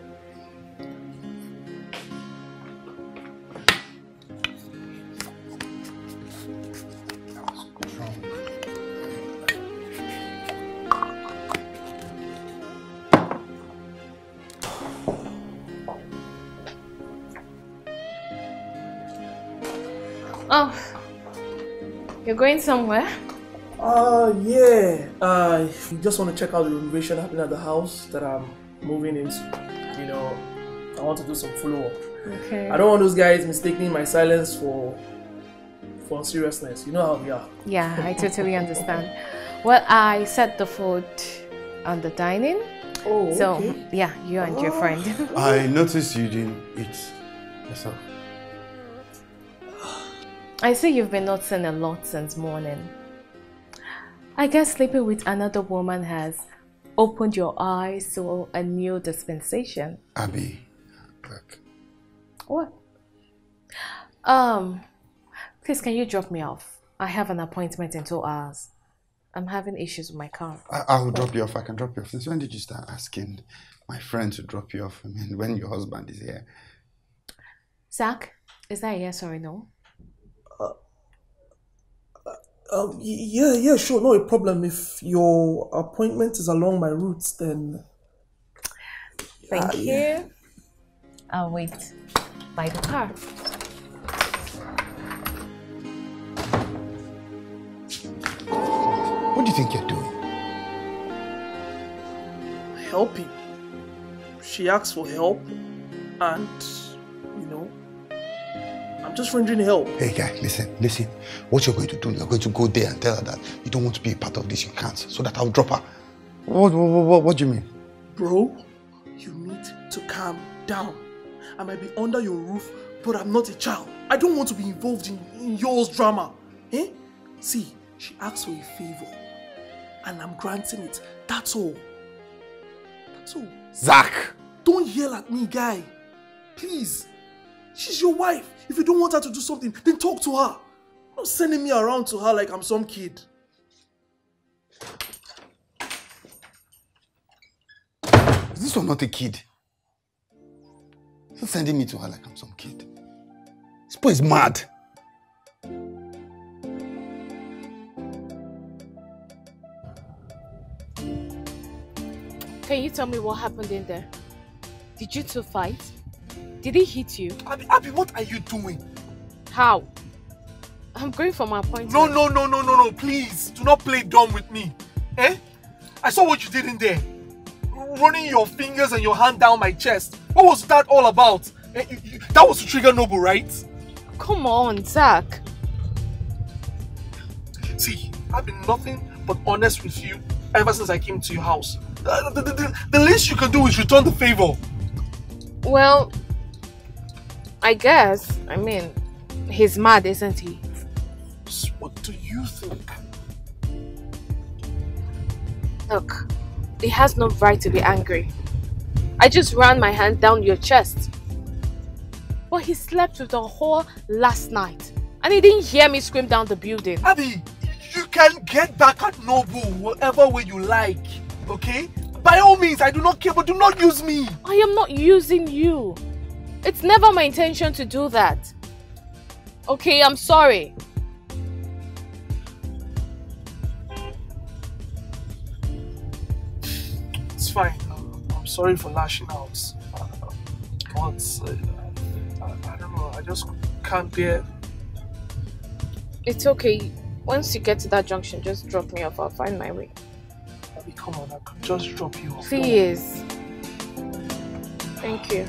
Oh, you're going somewhere? Yeah. You just want to check out the renovation happening at the house that I'm moving into. You know, I want to do some follow-up. Okay. I don't want those guys mistaking my silence for seriousness. You know how they are. Yeah, I totally understand. Well, I set the food on the dining. Oh, so, okay. Yeah, you and your friend. I noticed you didn't eat yourself. I see you've been noticing a lot since morning. I guess sleeping with another woman has opened your eyes to a new dispensation. Abby, look. What? Please, can you drop me off? I have an appointment in 2 hours. I'm having issues with my car. I'll drop you off. I can drop you off. Since when did you start asking my friend to drop you off? I mean, when your husband is here. Zach, is that a yes or a no? Yeah, sure, no problem. If your appointment is along my route, then... Thank you. Yeah. I'll wait by the car. What do you think you're doing? Helping. She asked for help, and, you know, I'm just rendering help. Hey guy, listen. What you're going to do, you're going to go there and tell her that you don't want to be a part of this, you can't, so that I'll drop her. What do you mean? Bro, you need to calm down. I might be under your roof, but I'm not a child. I don't want to be involved in yours drama. Eh? See, she asked for a favor, and I'm granting it. That's all. Zach! Don't yell at me, guy. Please. She's your wife. If you don't want her to do something, then talk to her. Not sending me around to her like I'm some kid. Is this one not a kid? You're sending me to her like I'm some kid. This boy is mad. Can you tell me what happened in there? Did you two fight? Did he hit you? Abby, what are you doing? How? I'm going for my appointment. No, please. Do not play dumb with me. Eh? I saw what you did in there. Running your fingers and your hand down my chest. What was that all about? That was to trigger Noble, right? Come on, Zach. See, I've been nothing but honest with you ever since I came to your house. The least you can do is return the favor. Well, I guess. I mean, he's mad, isn't he? So what do you think? Look, he has no right to be angry. I just ran my hand down your chest. But he slept with a whore last night. And he didn't hear me scream down the building. Abby, you can get back at Noble whatever way you like, okay? By all means, I do not care, but do not use me. I am not using you. It's never my intention to do that. Okay, I'm sorry. It's fine. I'm sorry for lashing out. But I don't know. I just can't bear. It's okay. Once you get to that junction, just drop me off. I'll find my way. Abby, come on. I could just drop you off. Please. Thank you.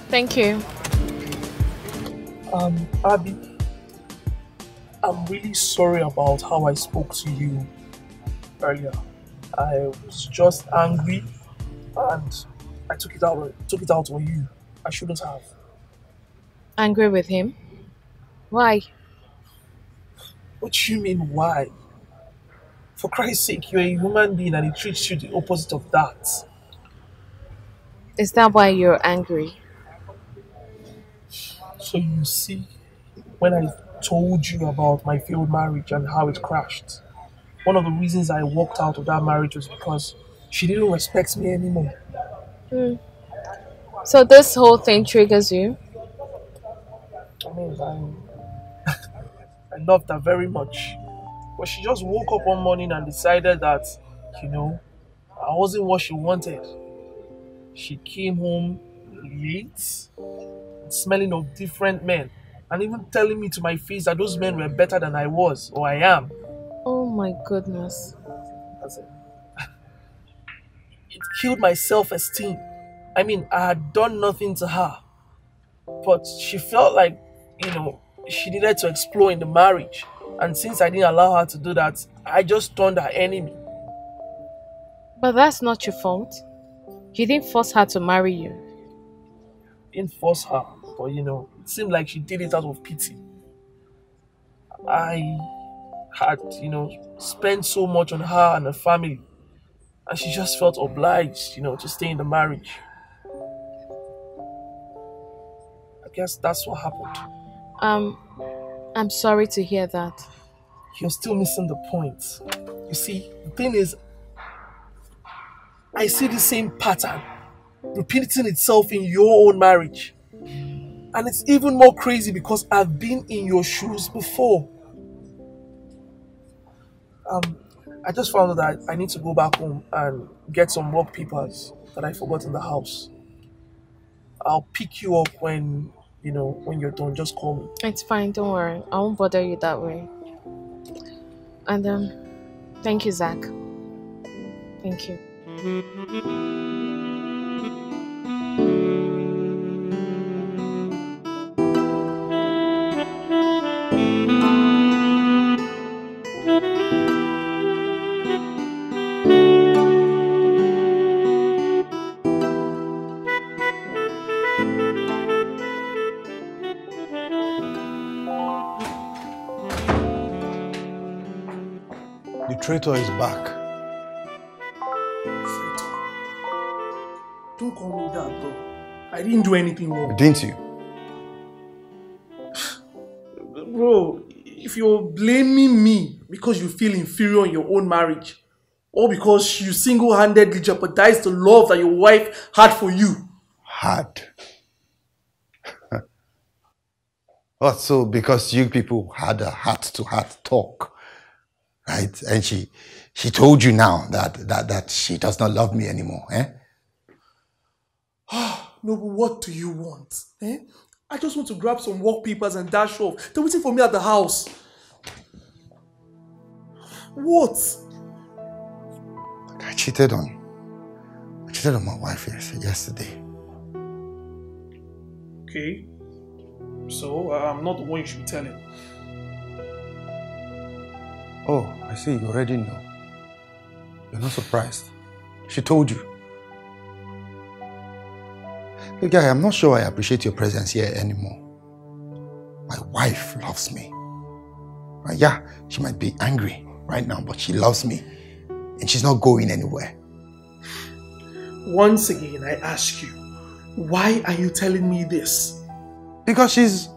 Thank you. Abby, I'm really sorry about how I spoke to you earlier. I was just angry and I took it out on you. I shouldn't have. Angry with him? Why? What do you mean, why? For Christ's sake, you're a human being and he treats you the opposite of that. Is that why you're angry? So you see, when I told you about my failed marriage and how it crashed, one of the reasons I walked out of that marriage was because she didn't respect me anymore. So this whole thing triggers you? I mean, I loved her very much. But she just woke up one morning and decided that, I wasn't what she wanted. She came home late, smelling of different men, and even telling me to my face that those men were better than I was, or I am. Oh my goodness. That's it. It killed my self-esteem. I mean, I had done nothing to her. But she felt like, she needed to explore in the marriage. And since I didn't allow her to do that, I just turned her enemy. But that's not your fault. You didn't force her to marry you. Didn't force her, but it seemed like she did it out of pity. I had, spent so much on her and her family, and she just felt obliged, to stay in the marriage. I guess that's what happened. I'm sorry to hear that. You're still missing the point. You see, the thing is, I see the same pattern repeating itself in your own marriage. And it's even more crazy because I've been in your shoes before. I just found out that I need to go back home and get some work papers that I forgot in the house. I'll pick you up when you're done. Just call me. It's fine, don't worry. I won't bother you that way. And thank you, Zach. Thank you. The traitor is back. Don't call me that, bro. I didn't do anything wrong. Didn't you? Bro, if you're blaming me because you feel inferior in your own marriage, or because you single-handedly jeopardized the love that your wife had for you. Had? Oh, so because you people had a heart-to-heart talk, right? And she told you now that she does not love me anymore, eh? No, but what do you want? Eh? I just want to grab some work papers and dash off. They're waiting for me at the house. What? I cheated on my wife yesterday. Okay. So, I'm not the one you should be telling. Oh, I see. You already know. You're not surprised. She told you. Hey, guy, I'm not sure I appreciate your presence here anymore. My wife loves me. Right? Yeah, she might be angry right now, but she loves me. And she's not going anywhere. Once again, I ask you, Why are you telling me this? Because she's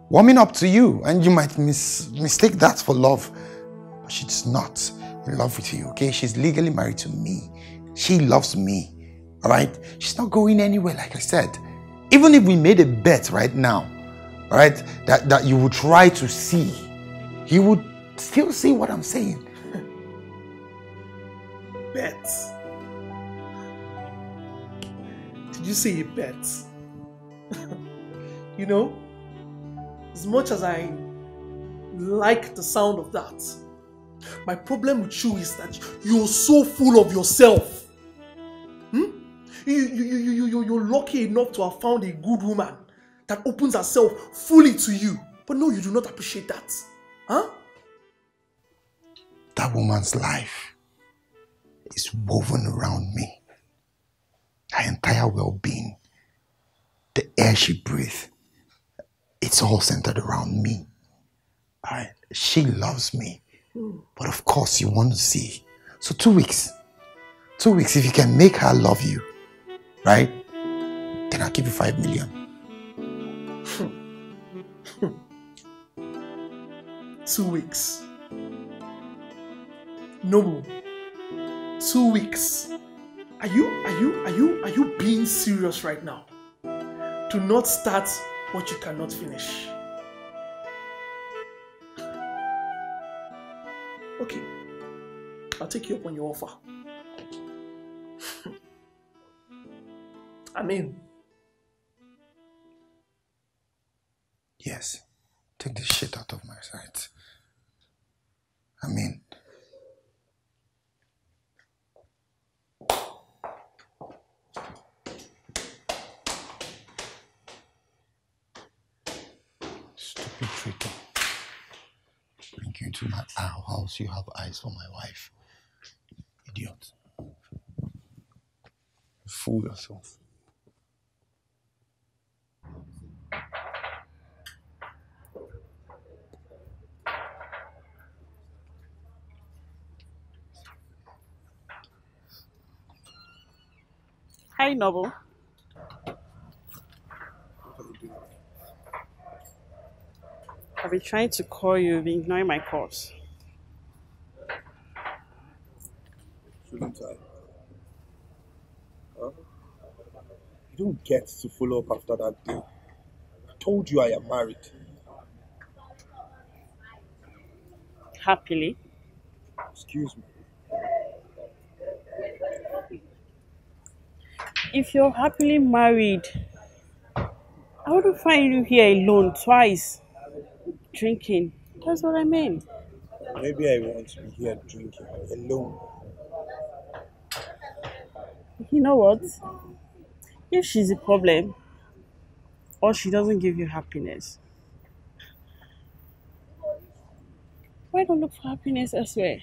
warming up to you, and you might mistake that for love. But she's not in love with you, okay? She's legally married to me. She loves me, all right? She's not going anywhere, like I said. Even if we made a bet right now, all right, that you would try to see, you would still see what I'm saying. Bet? Did you say a bet? You know, as much as I like the sound of that, my problem with you is that you're so full of yourself. You're lucky enough to have found a good woman that opens herself fully to you. But no, you do not appreciate that. Huh? That woman's life is woven around me. Her entire well-being, the air she breathes, it's all centered around me. All right? She loves me. But of course you want to see. So 2 weeks. 2 weeks, if you can make her love you, right? Then I'll give you 5 million. 2 weeks. Noble. 2 weeks. Are you being serious right now? Do not start what you cannot finish. Okay. I'll take you up on your offer. I mean. Yes. Take this shit out of my sight. I mean. Stupid traitor. Bring you into my house, you have eyes for my wife. Idiot. Fool yourself. Hi, Noble. I've been trying to call you, you've been ignoring my calls. Shouldn't I? Huh? You don't get to follow up after that day. I told you I am married. Happily. Excuse me. If you're happily married, I wouldn't find you here alone twice, drinking. That's what I mean. Maybe I want to be here drinking alone. You know what? If she's a problem, or she doesn't give you happiness, why don't look for happiness elsewhere?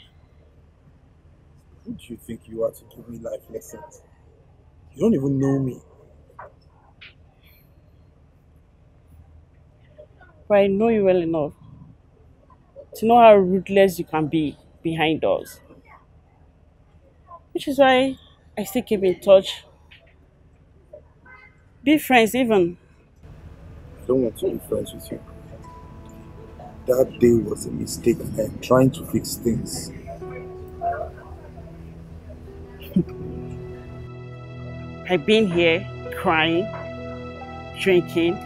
Who do you think you are to give me life lessons? You don't even know me. But I know you well enough to know how ruthless you can be behind doors. Which is why I still keep in touch. Be friends even. I don't want to be friends with you. That day was a mistake and I am trying to fix things. I've been here crying, drinking.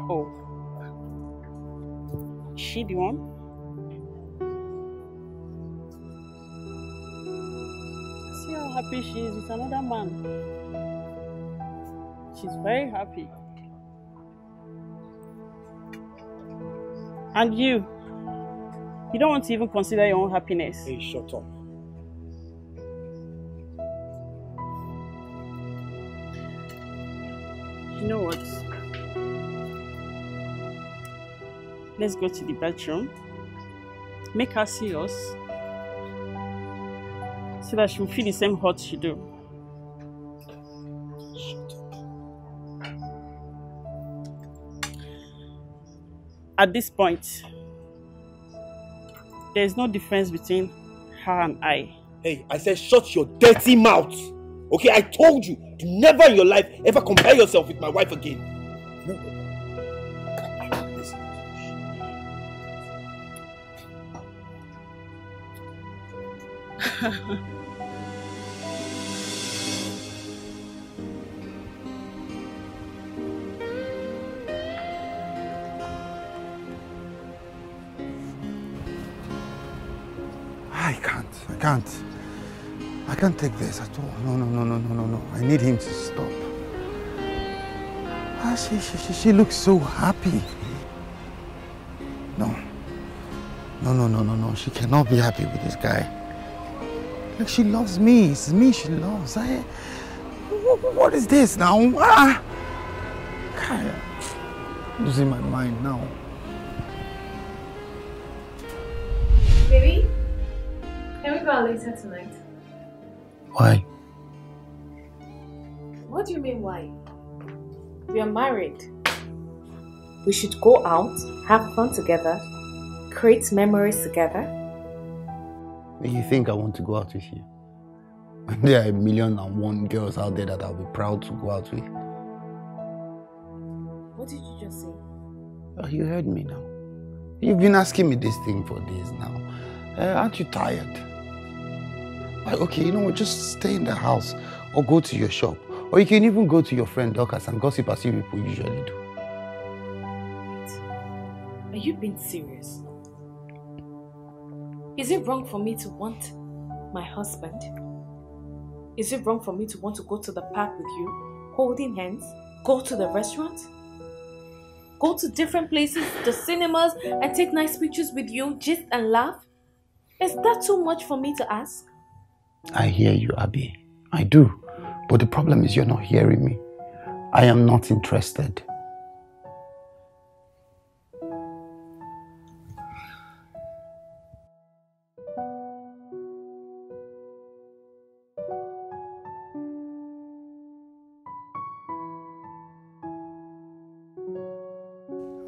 Oh. Is she the one? See how happy she is with another man. She's very happy. And you don't want to even consider your own happiness. Hey, shut up. You know what? Let's go to the bedroom. Make her see us. So that she'll feel the same hurt she do. At this point, there is no difference between her and I. Hey, I said shut your dirty mouth. Okay, I told you to never in your life ever compare yourself with my wife again. No. I can't take this at all. No. I need him to stop. She looks so happy. No. She cannot be happy with this guy. Like, she loves me. It's me she loves. What is this now? God, I'm losing my mind now. Baby, can we go out later tonight? Why? What do you mean why? We are married. We should go out, have fun together, create memories together. You think I want to go out with you? There are 1,000,001 girls out there that I'll be proud to go out with. What did you just say? Oh, you heard me now. You've been asking me this thing for days now. Aren't you tired? Okay, you know what? Just stay in the house or go to your shop. Or you can even go to your friend Dorcas and gossip as you people usually do. Are you being serious? Is it wrong for me to want my husband? Is it wrong for me to want to go to the park with you, holding hands, go to the restaurant, go to different places, the cinemas, and take nice pictures with you, gist and laugh? Is that too much for me to ask? I hear you, Abby. I do. But the problem is you're not hearing me. I am not interested.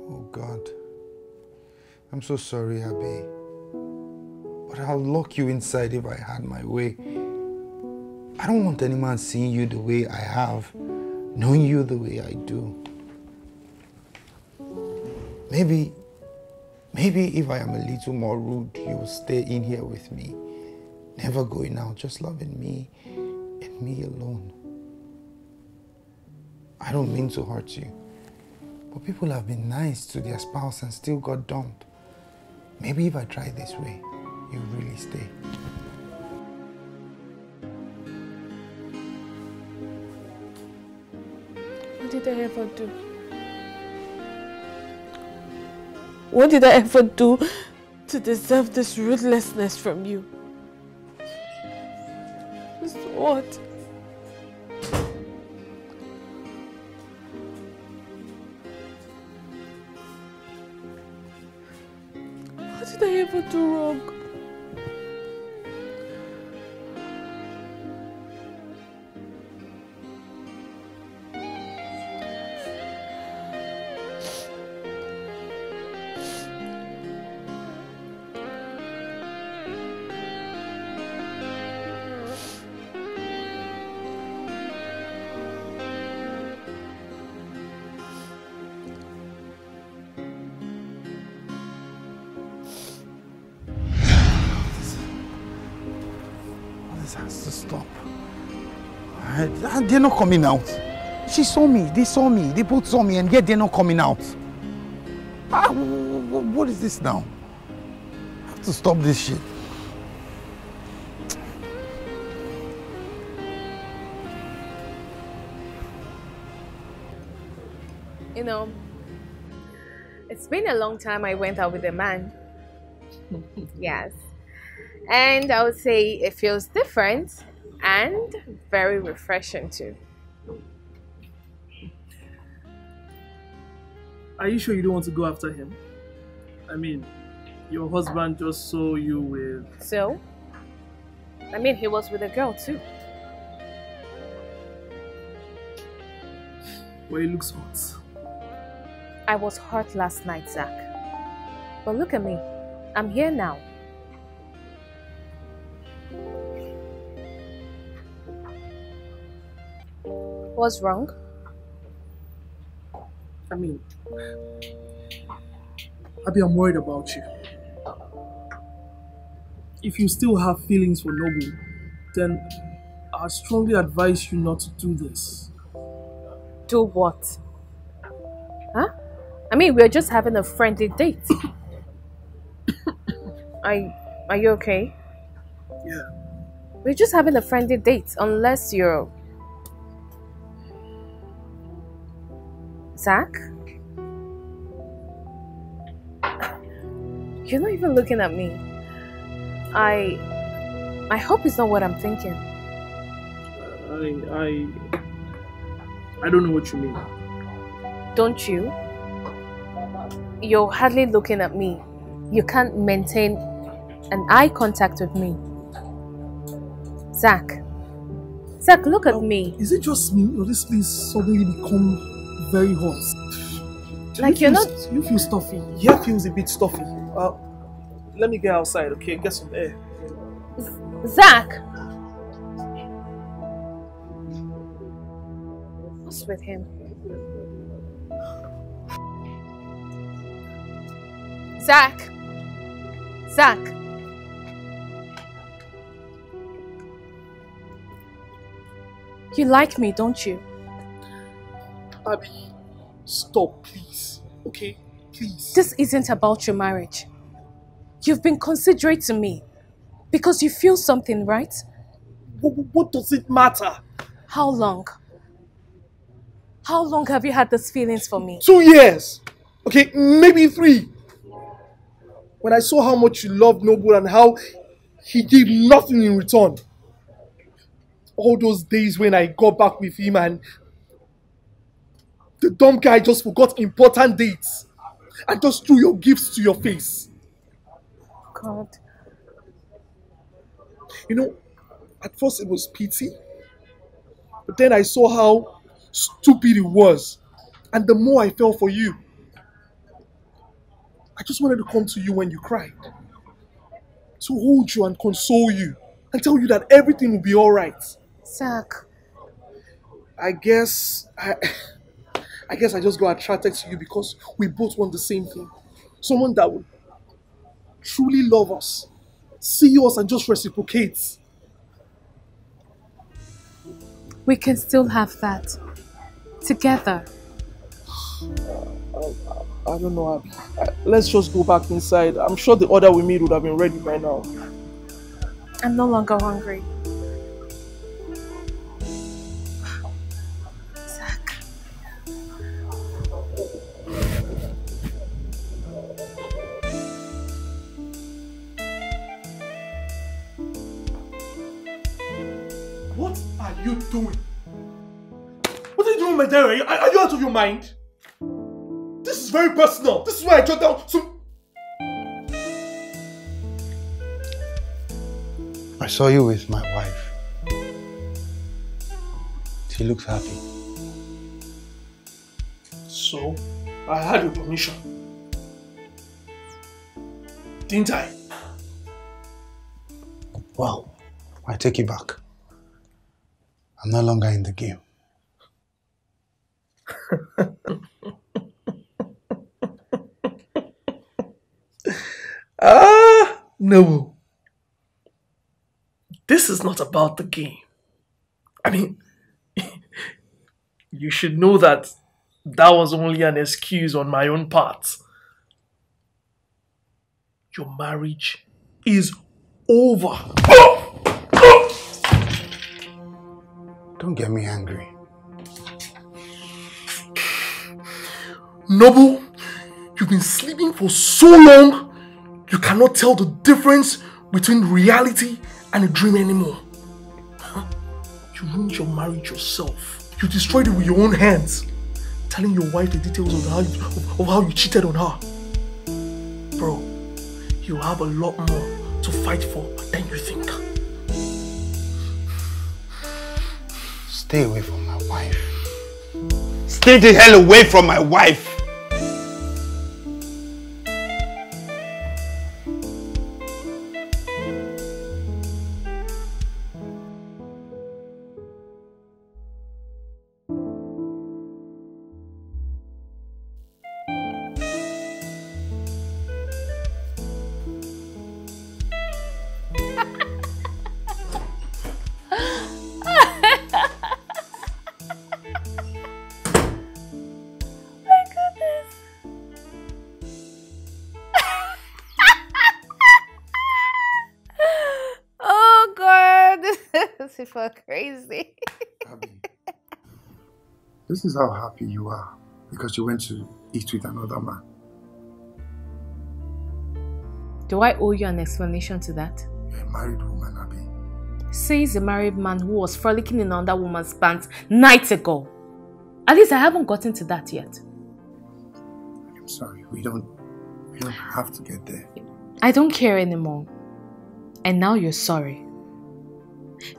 Oh God. I'm so sorry, Abby. But I'll lock you inside if I had my way. I don't want any man seeing you the way I have, knowing you the way I do. Maybe if I am a little more rude, you'll stay in here with me. Never going out, just loving me and me alone. I don't mean to hurt you, but people have been nice to their spouse and still got dumped. Maybe if I try this way, you'll really stay. What did I ever do? What did I ever do to deserve this ruthlessness from you? Just what? What did I ever do wrong? Has to stop. They're not coming out. She saw me, they both saw me, and yet they're not coming out. What is this now? I have to stop this shit. You know, it's been a long time I went out with a man. Yes. And I would say it feels different and very refreshing too. Are you sure you don't want to go after him? I mean, your husband just saw you with... So? I mean, he was with a girl too. Well, he looks hot. I was hurt last night, Zach. But look at me. I'm here now. What's wrong? I mean, Abby, I'm worried about you. If you still have feelings for Noble, then I strongly advise you not to do this. Do what? Huh? I mean, we're just having a friendly date. Are you okay? Yeah. We're just having a friendly date, unless you're... Zach? You're not even looking at me. I hope it's not what I'm thinking. I don't know what you mean. Don't you? You're hardly looking at me. You can't maintain an eye contact with me. Zach, look at me. Is it just me, or this place suddenly become very hot? Like you're not... You feel stuffy. Yeah, feels a bit stuffy. Let me get outside, okay? Get some air. Zach! What's with him? Zach! You like me, don't you? Abby, stop, please. Okay? Please. This isn't about your marriage. You've been considerate to me. Because you feel something, right? What does it matter? How long? How long have you had these feelings for me? 2 years. Okay, maybe 3. When I saw how much you loved Noble and how he gave nothing in return. All those days when I got back with him and the dumb guy just forgot important dates and just threw your gifts to your face. God. You know, at first it was pity, but then I saw how stupid it was, and the more I fell for you. I just wanted to come to you when you cried, to hold you and console you, and tell you that everything will be alright. Zach. I guess I just got attracted to you because we both want the same thing. Someone that would truly love us, see us and just reciprocate. We can still have that. Together. I don't know, Abby. Let's just go back inside. I'm sure the order we made would have been ready by now. I'm no longer hungry. Zach. What are you doing? What are you doing, my dear? Are you out of your mind? This is very personal. This is why I jot down some... I saw you with my wife. She looks happy. So, I had your permission. Didn't I? Well, I take it back. I'm no longer in the game. No. This is not about the game. I mean, you should know that was only an excuse on my own part. Your marriage is over. Don't get me angry. Noble, you've been sleeping for so long, you cannot tell the difference between reality and a dream anymore. You ruined your marriage yourself. You destroyed it with your own hands, telling your wife the details of how you cheated on her. Bro, you have a lot more to fight for than you think. Stay away from my wife. Stay the hell away from my wife. for crazy. Abby, this is how happy you are because you went to eat with another man. Do I owe you an explanation to that? You're a married woman, Abby. Says a married man who was frolicking in another woman's pants nights ago. At least I haven't gotten to that yet. I'm sorry, we don't have to get there. I don't care anymore. And now you're sorry.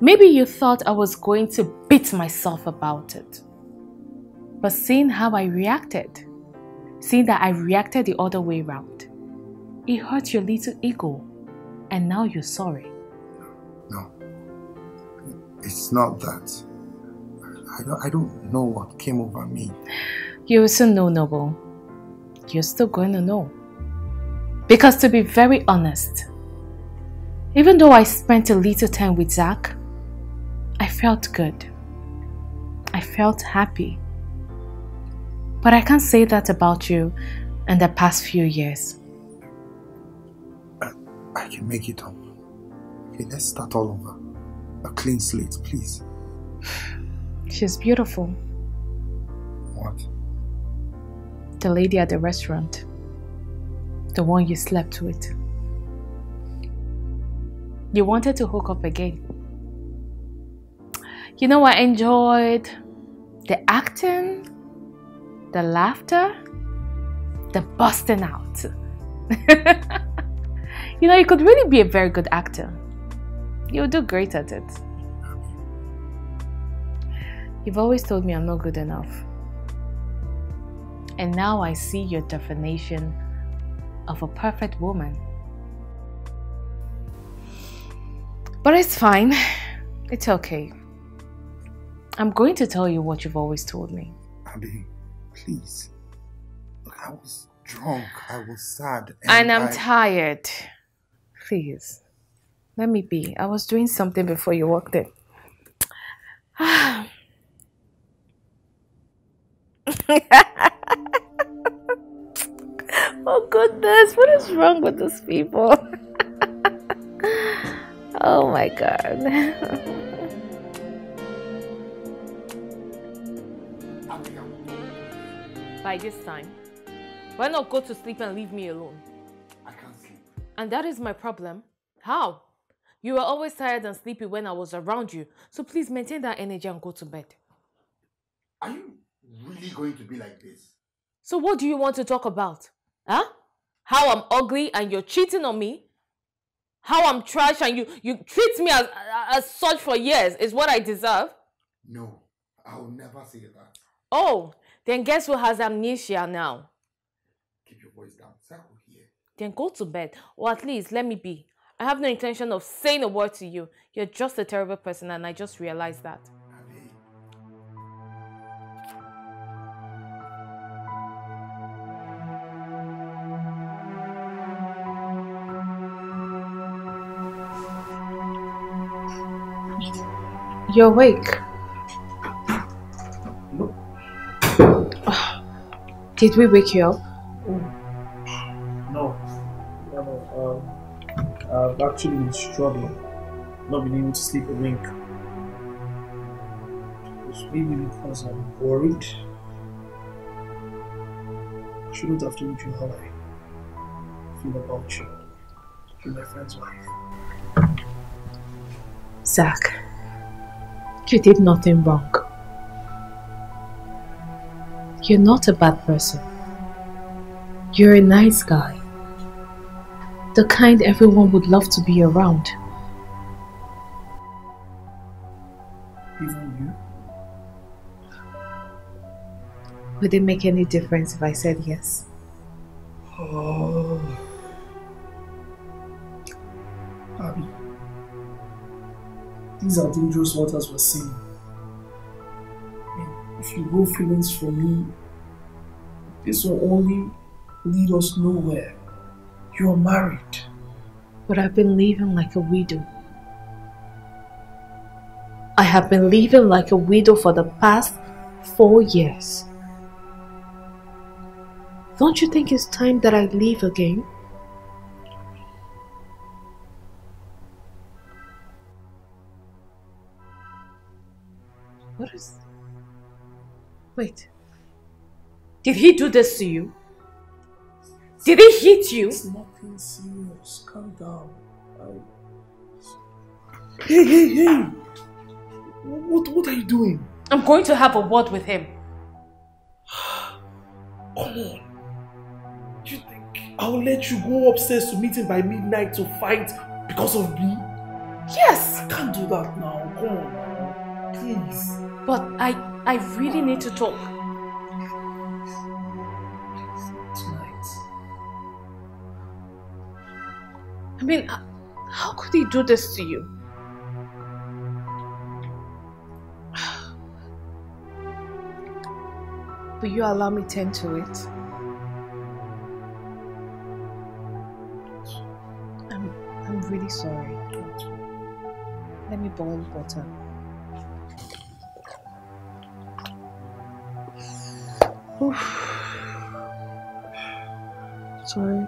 Maybe you thought I was going to beat myself about it. But seeing how I reacted, seeing that I reacted the other way around, it hurt your little ego. And now you're sorry. No. It's not that. I don't know what came over me. You will soon know, Noble. You're still going to know. Because to be very honest, even though I spent a little time with Zach, I felt good. I felt happy. But I can't say that about you in the past few years. I can make it up. Okay, let's start all over. A clean slate, please. She's beautiful. What? The lady at the restaurant. The one you slept with. You wanted to hook up again. You know, I enjoyed the acting, the laughter, the busting out. You know, you could really be a very good actor. You'll do great at it. You've always told me I'm not good enough. And now I see your definition of a perfect woman. But it's fine. It's okay. I'm going to tell you what you've always told me. Abby, please. Look, I was drunk. I was sad. And I'm tired. Please. Let me be. I was doing something before you walked in. Oh goodness, what is wrong with these people? Oh my God. By this time, why not go to sleep and leave me alone? I can't sleep. And that is my problem. How? You were always tired and sleepy when I was around you. So please maintain that energy and go to bed. Are you really going to be like this? So what do you want to talk about? Huh? How I'm ugly and you're cheating on me? How I'm trash and you treat me as such for years is what I deserve? No, I will never say that. Oh, then guess who has amnesia now? Keep your voice down. Circle here. Then go to bed, or at least let me be. I have no intention of saying a word to you. You're just a terrible person and I just realized that. You're awake. Did we wake you up? No. I've actually been struggling. Not been able to sleep a wink. It's maybe because I'm worried. I shouldn't have told you how I feel about you. You're my friend's wife. Zach, you did nothing wrong. You're not a bad person. You're a nice guy. The kind everyone would love to be around. Even you? Would it make any difference if I said yes? Oh. Abby. These are dangerous waters we're seeing. If you grow feelings for me, this will only lead us nowhere. You are married. But I've been living like a widow. I have been living like a widow for the past 4 years. Don't you think it's time that I leave again? Wait. Did he do this to you? Did he hit you? It's nothing serious. Calm down. Hey! What are you doing? I'm going to have a word with him. Come on. You think I'll let you go upstairs to meet him by midnight to fight because of me? Yes! I can't do that now. Come on. Please. But I really need to talk. Tonight. I mean, how could he do this to you? Will you allow me to tend to it? I'm really sorry. Let me boil water. Oof. Sorry.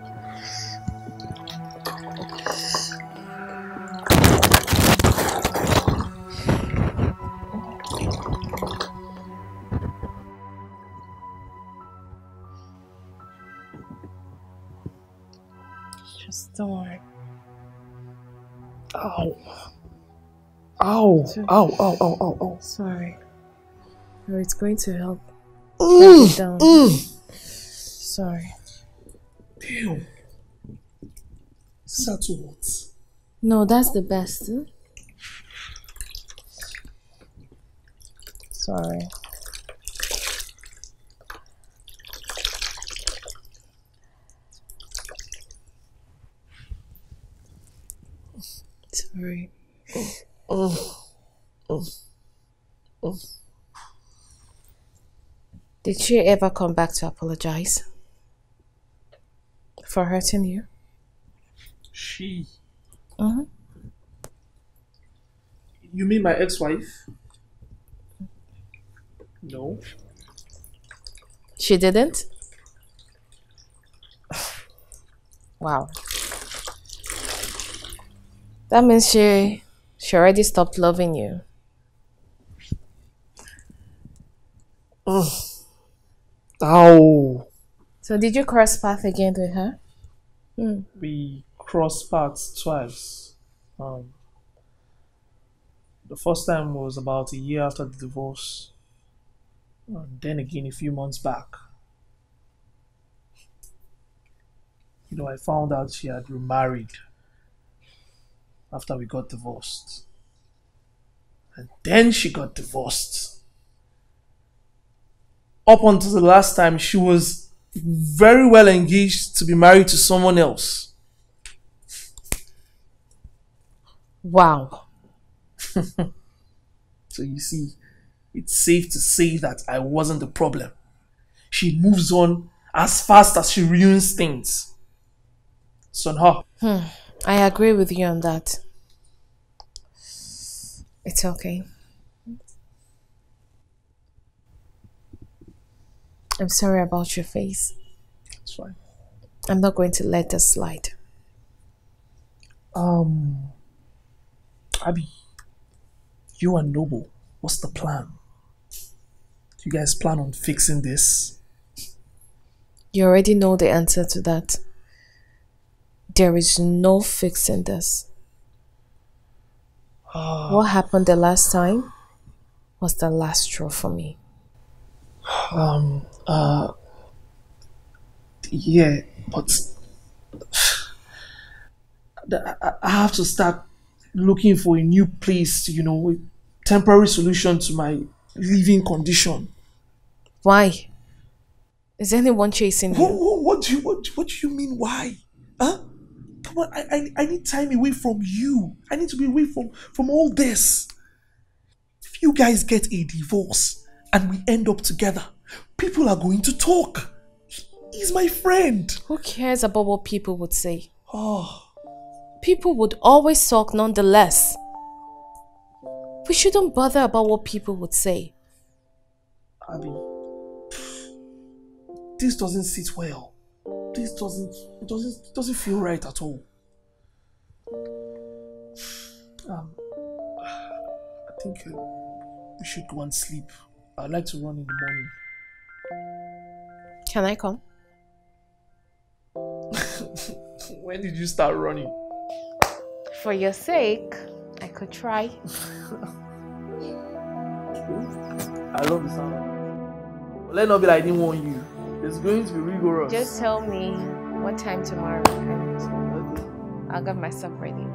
Just don't worry. Ow. Ow. Sorry. No, it's going to help. Let it down. Sorry. Damn. Is that what? No, that's the best. Huh? Sorry. Sorry. Did she ever come back to apologize for hurting you? She? Mm-hmm. You mean my ex-wife? No. She didn't? Wow. That means she already stopped loving you. Ow. So did you cross path again with her? We crossed paths twice. The first time was about a year after the divorce. And then again a few months back. You know, I found out she had remarried after we got divorced. And then she got divorced. Up until the last time, she was very well engaged to be married to someone else. Wow. So you see, it's safe to say that I wasn't the problem. She moves on as fast as she ruins things. It's on her. I agree with you on that. It's okay. I'm sorry about your face. It's fine. I'm not going to let this slide. Abby, you and Noble, what's the plan? Do you guys plan on fixing this? You already know the answer to that. There is no fixing this. What happened the last time was the last straw for me. Yeah, but I have to start looking for a new place, you know, a temporary solution to my living condition. Why? Is anyone chasing you? What do you mean, why? Huh? Come on, I need time away from you. I need to be away from all this. If you guys get a divorce and we end up together, people are going to talk. He's my friend. Who cares about what people would say? Oh. People would always talk nonetheless. We shouldn't bother about what people would say. Abby, this doesn't sit well. This doesn't feel right at all. I think we should go and sleep. I'd like to run in the morning. Can I come? When did you start running? For your sake, I could try. I love the sound. But let not be like I didn't warn you. It's going to be rigorous. Just tell me what time tomorrow and I'll get myself ready.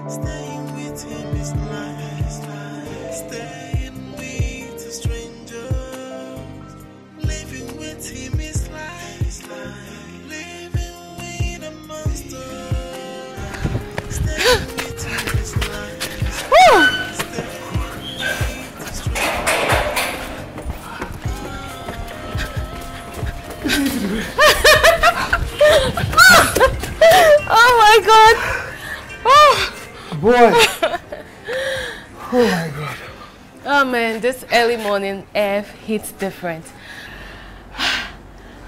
Staying with him is life. Staying with a stranger. Living with him is life. Living with a monster. Staying with him is life. Staying with a stranger. Oh my God! Oh. Boy! Oh my God. Oh man, this early morning air hits different.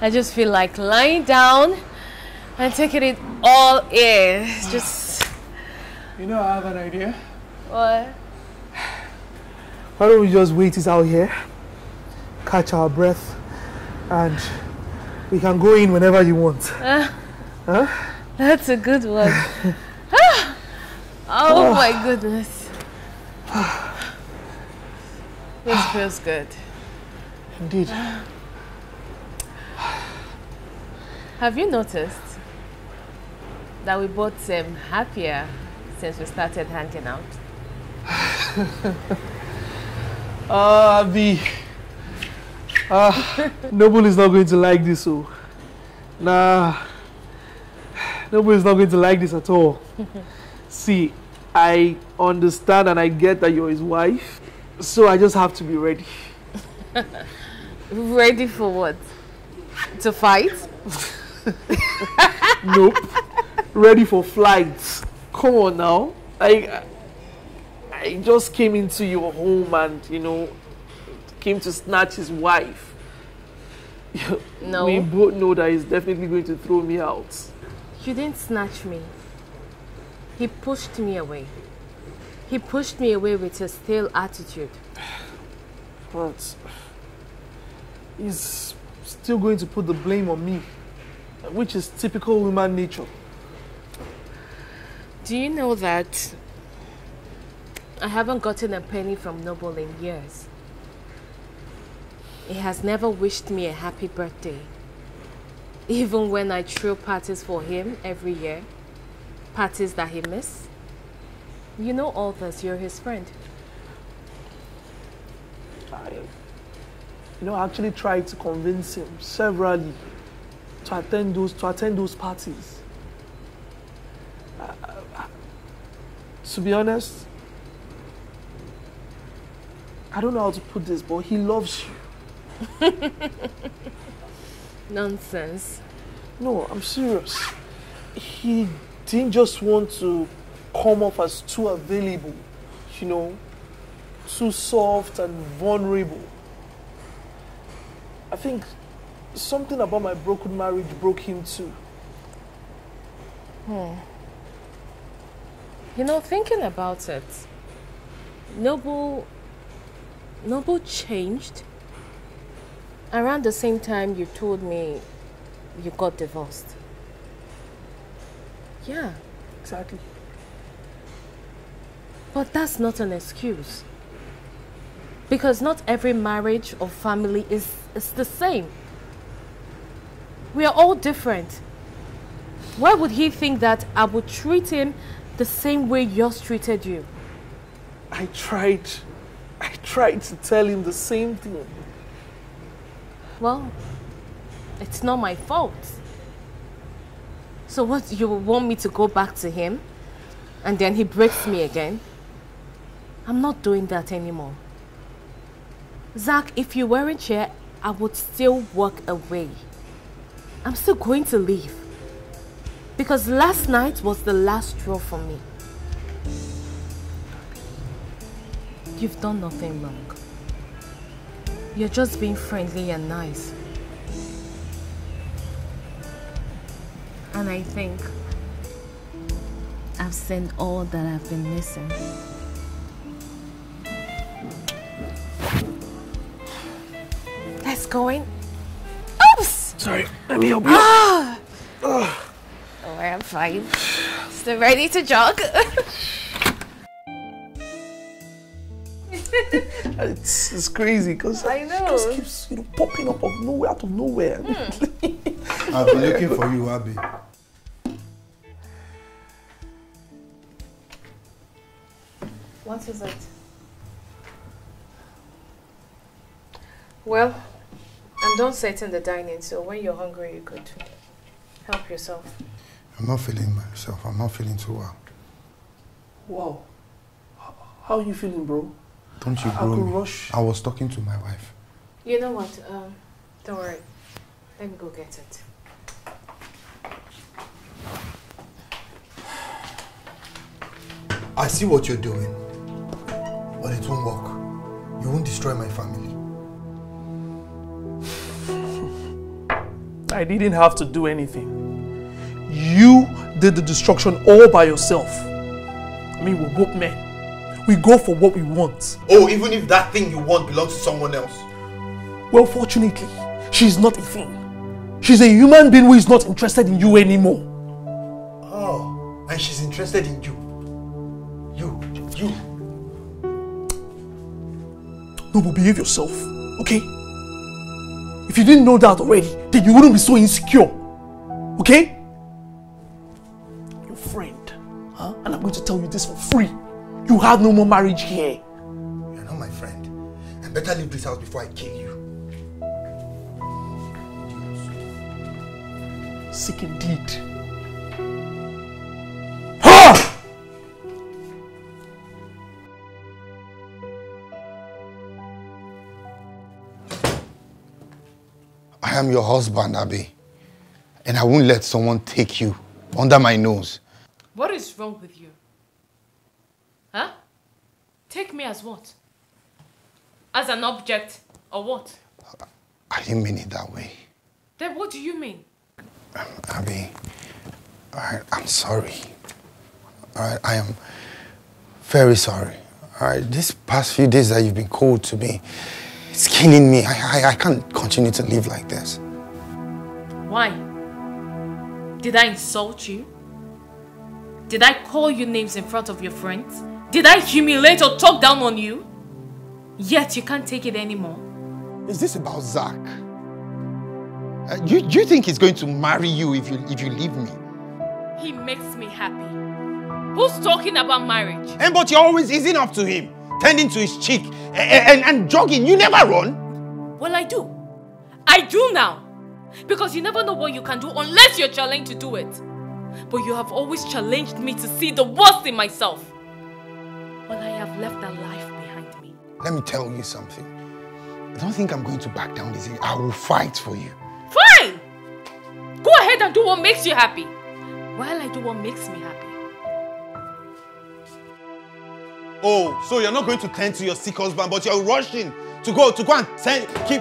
I just feel like lying down and taking it all in. It's just... You know, I have an idea. What? Why don't we just wait it out here, catch our breath, and we can go in whenever you want. Huh? That's a good one. Oh my goodness. This feels good. Indeed. Have you noticed that we both seem happier since we started hanging out? Abby. Noble is not going to like this, so. Nah. Noble is not going to like this at all. See, I understand and I get that you're his wife, so I just have to be ready. Ready for what? To fight? Nope. Ready for flight. Come on now. I just came into your home and, you know, came to snatch his wife. No. We both know that he's definitely going to throw me out. You didn't snatch me. He pushed me away. He pushed me away with his stale attitude. But he's still going to put the blame on me, which is typical human nature. Do you know that I haven't gotten a penny from Noble in years? He has never wished me a happy birthday. Even when I throw parties for him every year, parties that he missed. You know all this, you're his friend. I actually tried to convince him severally to attend those parties. To be honest, I don't know how to put this, but he loves you. Nonsense. No, I'm serious. He didn't just want to come off as too available, you know, too soft and vulnerable. I think something about my broken marriage broke him too. You know, thinking about it, Noble changed around the same time you told me you got divorced. Yeah. Exactly. But that's not an excuse. Because not every marriage or family is the same. We are all different. Why would he think that I would treat him the same way yours treated you? I tried to tell him the same thing. Well, it's not my fault. So what, you want me to go back to him and then he breaks me again? I'm not doing that anymore. Zach, if you weren't here, I would still walk away. I'm still going to leave. Because last night was the last straw for me. You've done nothing wrong. You're just being friendly and nice. And I think I've seen all that I've been missing. Let's go in. Oops! Sorry, let me help you. Oh, I'm fine. Still ready to jog? It's crazy because I know. it just keeps popping up of nowhere, out of nowhere. I've been looking for you, Abby. What is it? Well, I'm done setting the dining, so when you're hungry, you could help yourself. I'm not feeling myself. I'm not feeling too well. Wow. How are you feeling, bro? Don't you I bro could me. rush. I was talking to my wife. You know what? Don't worry. Let me go get it. I see what you're doing, but it won't work. You won't destroy my family. I didn't have to do anything. You did the destruction all by yourself. I mean, we're both men. We go for what we want. Oh, even if that thing you want belongs to someone else? Well, fortunately, she's not a thing. She's a human being who is not interested in you anymore. Oh, and she's interested in you. You. No, but behave yourself, okay? If you didn't know that already, then you wouldn't be so insecure, okay? Your friend, huh? And I'm going to tell you this for free. You have no more marriage here. You're not my friend. I better leave this house before I kill you. Sick indeed. Ha! I am your husband, Abby. And I won't let someone take you under my nose. What is wrong with you? Huh? Take me as what? As an object or what? I didn't mean it that way. Then what do you mean? Abby, I'm sorry. Alright, I am very sorry. Alright, these past few days that you've been cold to me, it's killing me. I can't continue to live like this. Why? Did I insult you? Did I call you names in front of your friends? Did I humiliate or talk down on you? Yet you can't take it anymore. Is this about Zach? You think he's going to marry you if you leave me? He makes me happy. Who's talking about marriage? And but you're always easing up to him, tending to his cheek and jogging. You never run. Well, I do. I do now. Because you never know what you can do unless you're challenged to do it. But you have always challenged me to see the worst in myself. Well, I have left that life behind me. Let me tell you something. I don't think I'm going to back down this. I will fight for you. Fine! Go ahead and do what makes you happy. While I do what makes me happy. Oh, so you're not going to tend to your sick husband, but you're rushing to go and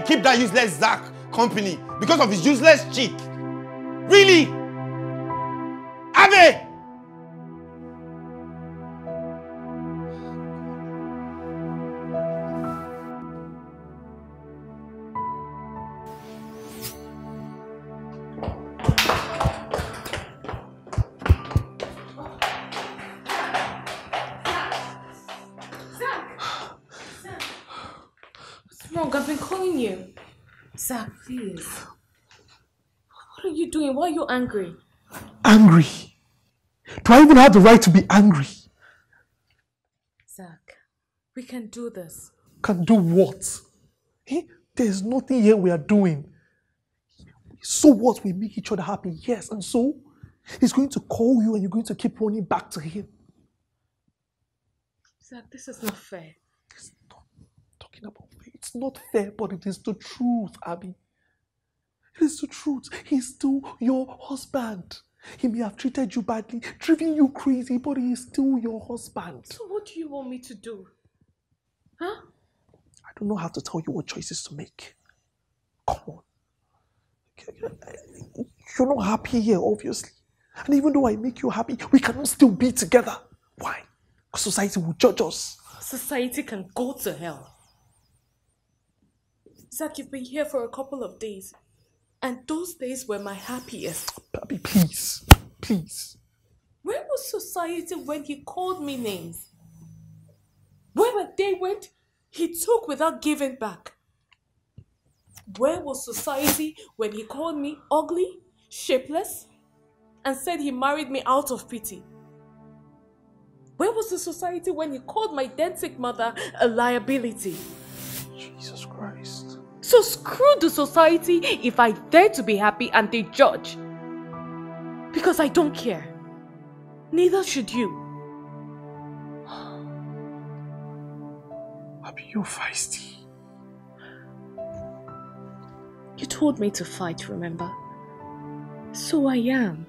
keep that useless Zach company because of his useless chick. Really? Abby! I've been calling you. Zach, please. What are you doing? Why are you angry? Angry? Do I even have the right to be angry? Zach, we can do this. Can do what? There's nothing here we are doing. So what? We make each other happy, yes. And so, he's going to call you and you're going to keep running back to him. Zach, this is not fair. It's not talking about fair. It's not fair, but it is the truth, Abby. It is the truth. He's still your husband. He may have treated you badly, driven you crazy, but he is still your husband. So what do you want me to do? Huh? I don't know how to tell you what choices to make. Come on. You're not happy here, obviously. And even though I make you happy, we cannot still be together. Why? Because society will judge us. Society can go to hell. Zach, you've been here for a couple of days. And those days were my happiest. Papi, please. Please. Where was society when he called me names? Where were they when he took without giving back? Where was society when he called me ugly, shapeless, and said he married me out of pity? Where was the society when he called my then sick mother a liability? Jesus Christ. So screw the society if I dare to be happy and they judge. Because I don't care. Neither should you. Papi, you're feisty. You told me to fight, remember? So I am.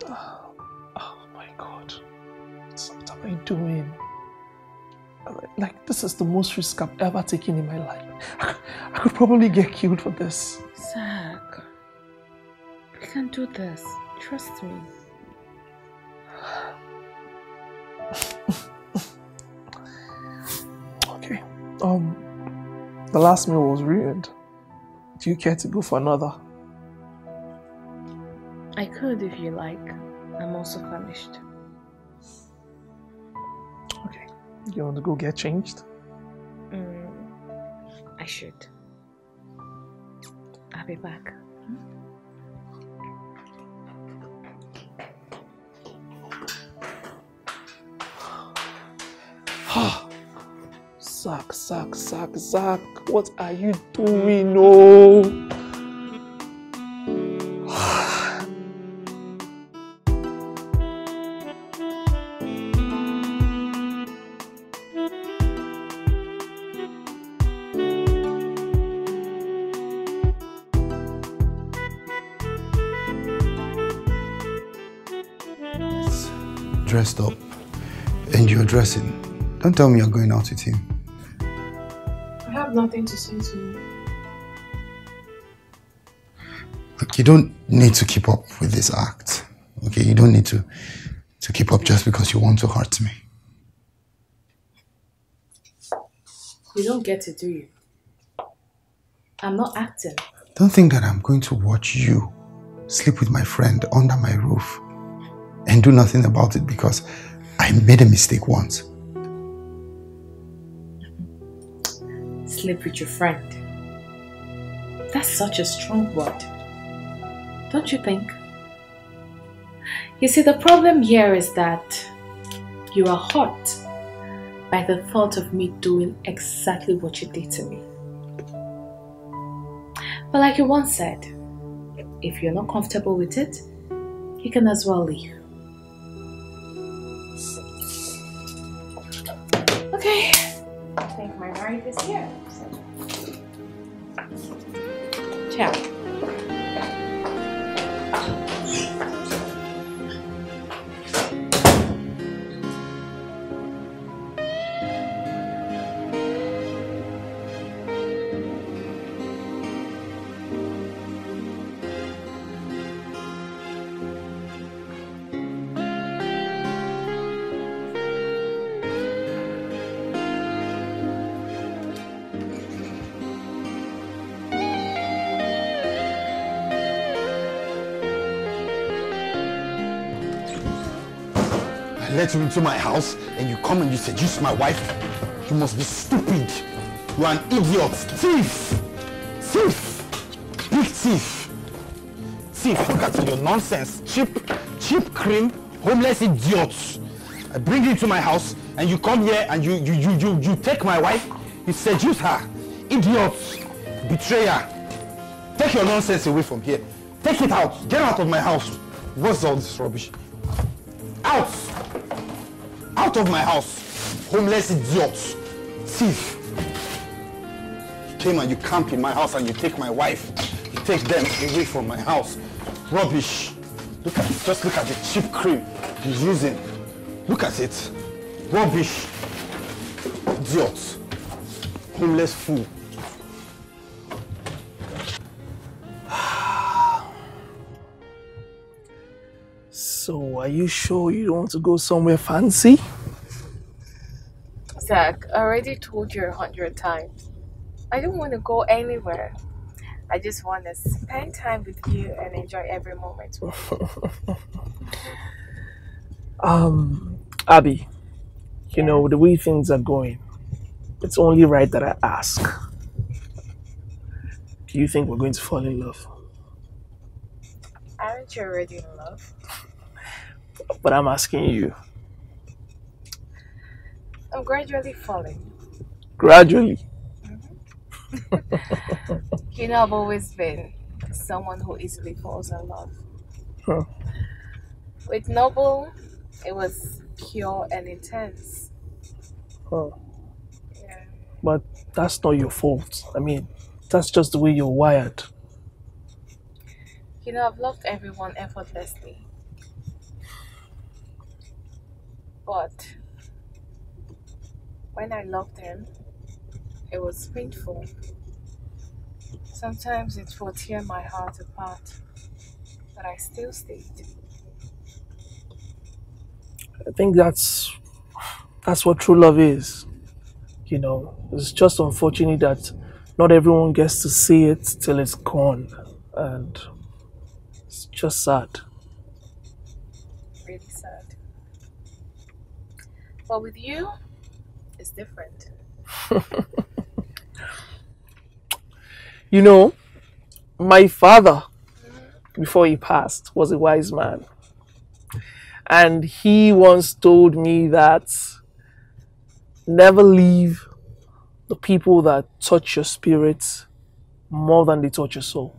Oh my God. What am I doing? Like, this is the most risk I've ever taken in my life. I could probably get killed for this. Zach, we can do this. Trust me. Okay. The last meal was ruined. Do you care to go for another? I could if you like. I'm also famished. Okay. You want to go get changed? I should. I'll be back. Zach, what are you doing? No. Dressed up and you're dressing. Don't tell me you're going out with him. I have nothing to say to you. Look, you don't need to keep up with this act. Okay, you don't need to keep up just because you want to hurt me. You don't get it, do you? I'm not acting. Don't think that I'm going to watch you sleep with my friend under my roof and do nothing about it because I made a mistake once. Sleep with your friend. That's such a strong word. Don't you think? You see, the problem here is that you are hurt by the thought of me doing exactly what you did to me. But like you once said, if you're not comfortable with it, you can as well leave. Okay, I think my ride is here. Ciao. Let you into my house and you come and you seduce my wife. You must be stupid. You are an idiot. Thief! Thief! Big thief! Thief, look at your nonsense. Cheap cream, homeless idiots. I bring you into my house and you come here and you take my wife, you seduce her. Idiots! Betrayer! Take your nonsense away from here. Take it out. Get out of my house. What's all this rubbish? Out! Out of my house, homeless idiots, thief. You came and you camp in my house and you take my wife. You take them away from my house. Rubbish. Just look at the cheap cream he's using. Look at it. Rubbish. Idiot. Homeless fool. So, are you sure you don't want to go somewhere fancy? Zach, I already told you 100 times. I don't want to go anywhere. I just want to spend time with you and enjoy every moment with you. Abby, you know, the way things are going, it's only right that I ask. Do you think we're going to fall in love? Aren't you already in love? But I'm asking you. I'm gradually falling. Gradually? You know, I've always been someone who easily falls in love. Huh. With Noble, it was pure and intense. Huh. Yeah. But that's not your fault. I mean, that's just the way you're wired. You know, I've loved everyone effortlessly. But when I loved him, it was painful. Sometimes it would tear my heart apart, but I still stayed. I think that's what true love is. You know, it's just unfortunate that not everyone gets to see it till it's gone. And it's just sad. Really sad. But with you, it's different. You know, my father, before he passed, was a wise man. And he once told me that never leave the people that touch your spirit more than they touch your soul.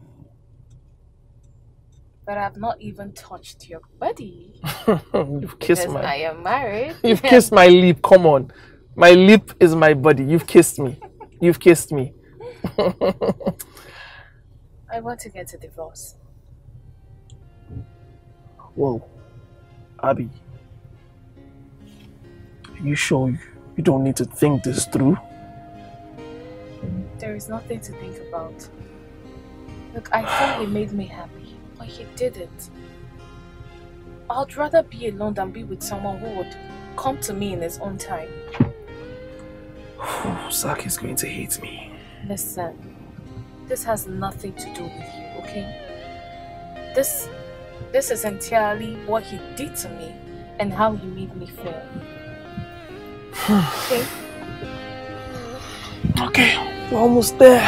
But I've not even touched your body. You've kissed because I am married. You've kissed my lip. Come on. My lip is my body. You've kissed me. You've kissed me. I want to get a divorce. Whoa. Abby. Are you sure you don't need to think this through? There is nothing to think about. Look, I thought he made me happy, but he didn't. I'd rather be alone than be with someone who would come to me in his own time. Zach is going to hate me. Listen, this has nothing to do with you, okay? This is entirely what he did to me and how he made me feel. Okay? Okay, we're almost there.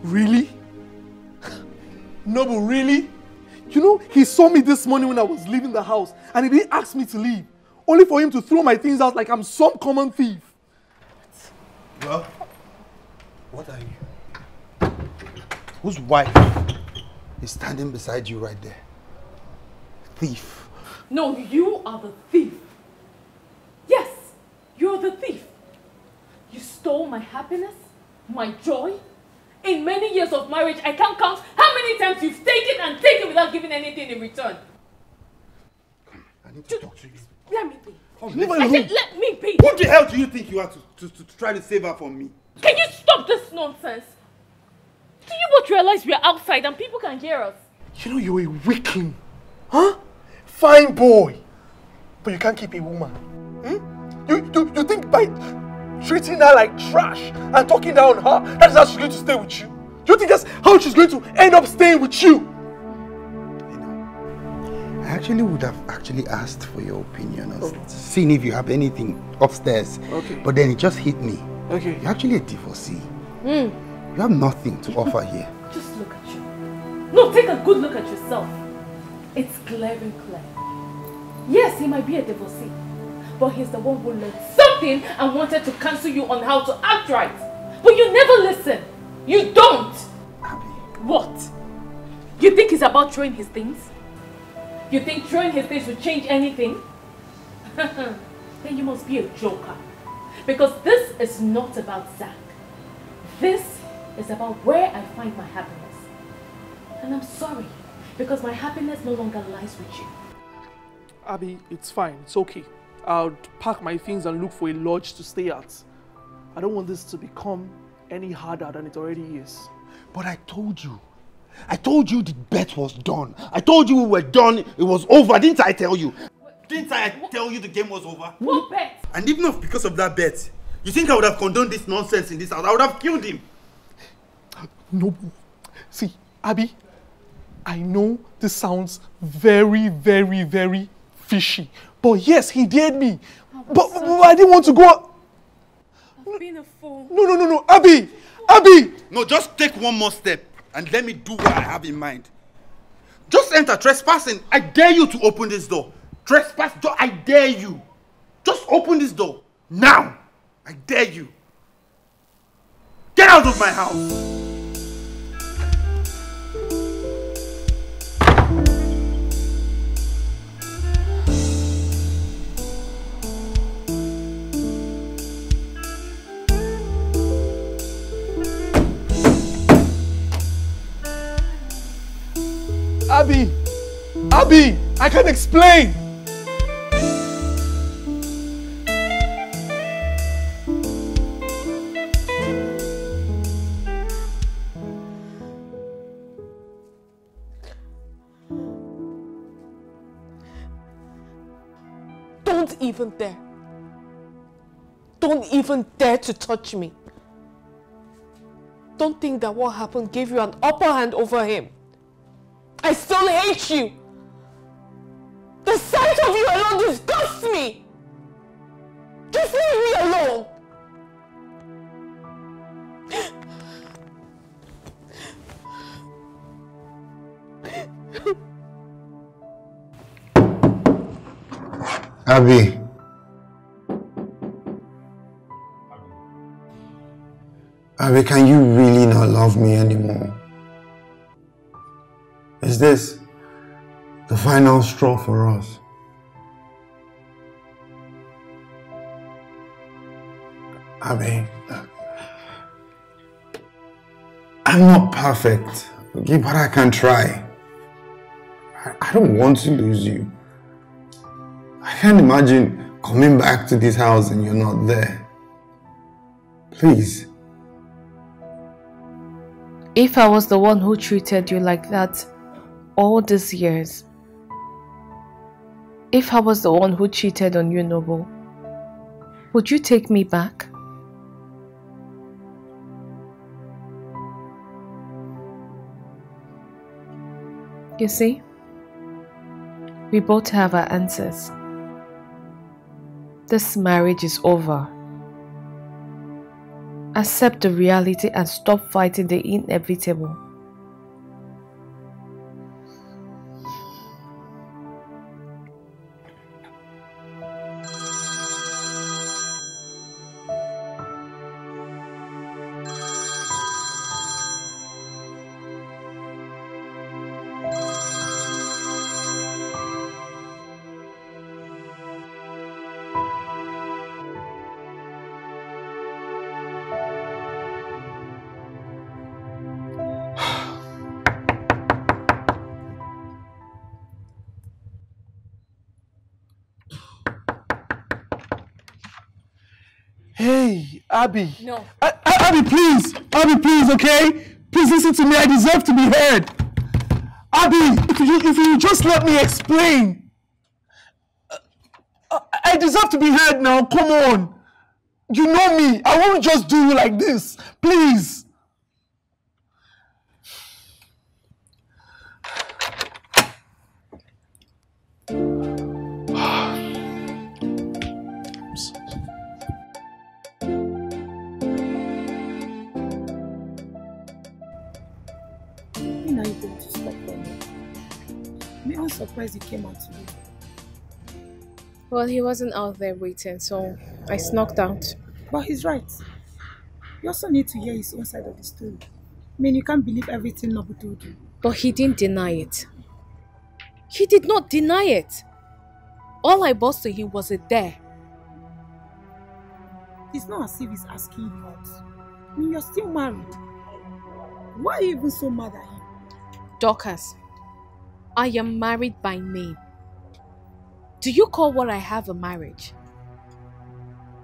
Really? Noble, really? You know, he saw me this morning when I was leaving the house and he didn't ask me to leave. Only for him to throw my things out like I'm some common thief. Well, what are you? Whose wife is standing beside you right there? Thief. No, you are the thief. Yes, you're the thief. You stole my happiness, my joy. In many years of marriage, I can't count how many times you've taken and taken without giving anything in return. I need to talk to you. Let me be. I said, let me be. Who the hell do you think you are to try to save her from me? Can you stop this nonsense? Do you not realize we are outside and people can hear us? You know you're a weakling. Huh? Fine boy. But you can't keep a woman. Hmm? You think by treating her like trash and talking down on her, that is how she's going to stay with you? Do you think that's how she's going to end up staying with you? I actually would have asked for your opinion on seeing if you have anything upstairs. Okay. But then it just hit me. Okay. You're actually a divorcee. You have nothing to offer here. Just look at you. No, take a good look at yourself. It's clear and clear. Yes, he might be a divorcee, but he's the one who learned something and wanted to counsel you on how to act right. But you never listen. You don't. Abby. What? You think it's about throwing his things? You think throwing his things will change anything? Then you must be a joker. Because this is not about Zach. This is about where I find my happiness. And I'm sorry, because my happiness no longer lies with you. Abby, it's fine. It's okay. I'll pack my things and look for a lodge to stay at. I don't want this to become any harder than it already is. But I told you the bet was done. I told you we were done. It was over. Didn't I tell you? Didn't I tell you the game was over? What bet? And even if because of that bet, you think I would have condoned this nonsense in this house? I would have killed him. No. See, Abby, I know this sounds very, very, very fishy. But yes, he dared me. But I didn't want to go. I've been a fool. No. Abby! Abby! No, just take one more step and let me do what I have in mind. Just enter trespassing. I dare you to open this door. Trespass door, I dare you. Just open this door. Now. I dare you. Get out of my house. Abby, I can explain. Don't even dare. Don't even dare to touch me. Don't think that what happened gave you an upper hand over him. I still hate you. The sight of you alone disgusts me. Just leave me alone. Abby. Abby, can you really not love me anymore? Is this the final straw for us? Abby, I'm not perfect, okay, but I can try. I don't want to lose you. I can't imagine coming back to this house and you're not there. Please. If I was the one who treated you like that all these years, if I was the one who cheated on you, Noble, would you take me back? You see, we both have our answers. This marriage is over. Accept the reality and stop fighting the inevitable. Hey, Abby. No. Abby, please. Abby, please, okay? Please listen to me. I deserve to be heard. Abby, if you just let me explain. I deserve to be heard now. Come on. You know me. I won't just do you like this. Please. When are you going to stop running? Me, I'm surprised he came out today. Well, he wasn't out there waiting, so I snuck out. But he's right. You also need to hear his own side of the story. I mean, you can't believe everything Nobu told you. But he didn't deny it. He did not deny it. All I bossed to him was a dare. It's not as if he's asking you out. I mean, you're still married. Why are you even so mad at him? Dorcas, I am married by name. Do you call what I have a marriage?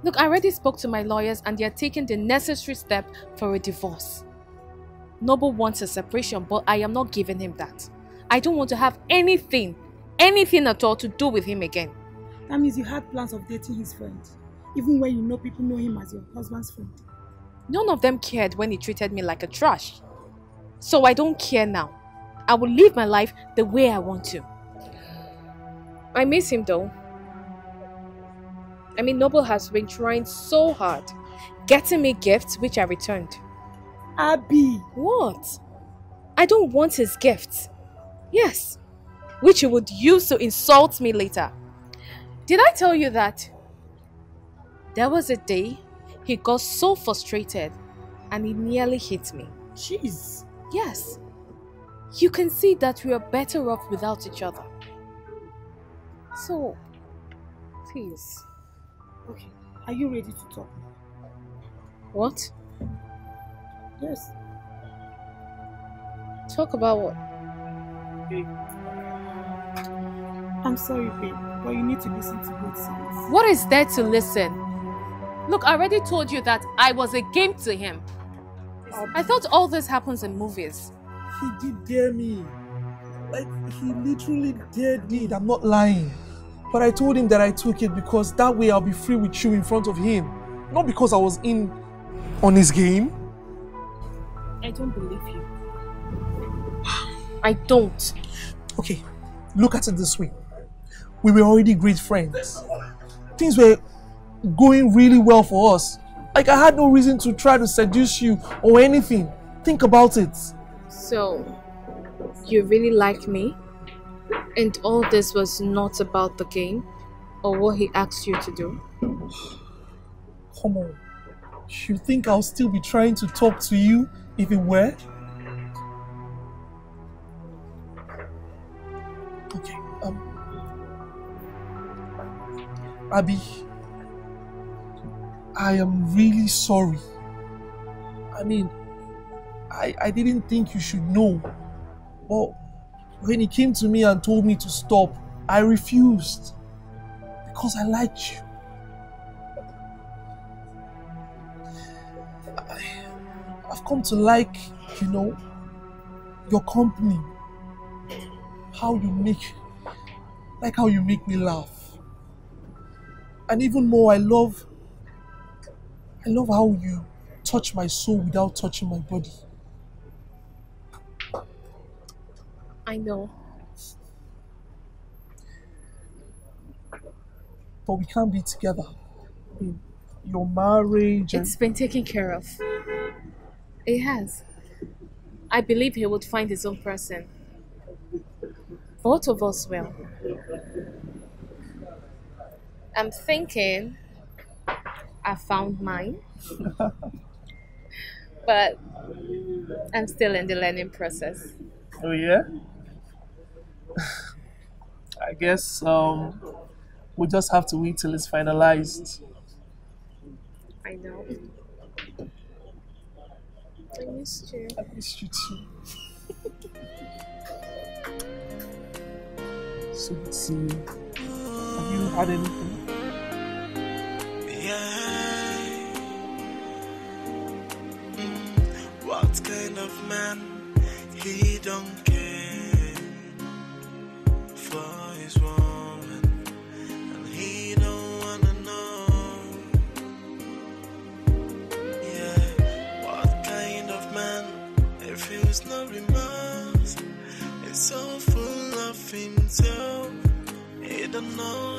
Look, I already spoke to my lawyers and they are taking the necessary step for a divorce. Noble wants a separation, but I am not giving him that. I don't want to have anything at all to do with him again. That means you had plans of dating his friend, even when you know people know him as your husband's friend. None of them cared when he treated me like a trash. So I don't care now. I will live my life the way I want to. I miss him though. I mean, Noble has been trying so hard, getting me gifts which I returned. Abby! What? I don't want his gifts. Yes, which he would use to insult me later. Did I tell you that? There was a day he got so frustrated and he nearly hit me. Jeez. Yes. You can see that we are better off without each other. So, please. Okay, are you ready to talk? What? Yes. Talk about what? I'm sorry, babe, but you need to listen to both sides. What is there to listen? Look, I already told you that I was a game to him. I thought all this happens in movies. He did dare me. Like, he literally dared me. I'm not lying. But I told him that I took it because that way I'll be free with you in front of him. Not because I was in on his game. I don't believe you. I don't. Okay, look at it this way. We were already great friends. Things were going really well for us. Like, I had no reason to try to seduce you or anything. Think about it. So, you really like me? And all this was not about the game or what he asked you to do? Come on. You think I'll still be trying to talk to you if it were? Okay, Abby, I am really sorry. I mean, I didn't think you should know. But when he came to me and told me to stop, I refused. Because I liked you. I've come to like, your company. How you make me laugh. And even more, I love how you touch my soul without touching my body. I know. But we can't be together. I mean, your marriage... It's been taken care of. It has. I believe he would find his own person. Both of us will. I'm thinking I found mine. But I'm still in the learning process. Oh yeah? I guess we'll just have to wait till it's finalized. I know. I missed you. I missed you too. So let's see. Have you had anything? Yeah. What kind of man he don't care for his woman, and he don't wanna know. Yeah. What kind of man if feels no remorse? It's so full of himself. He don't know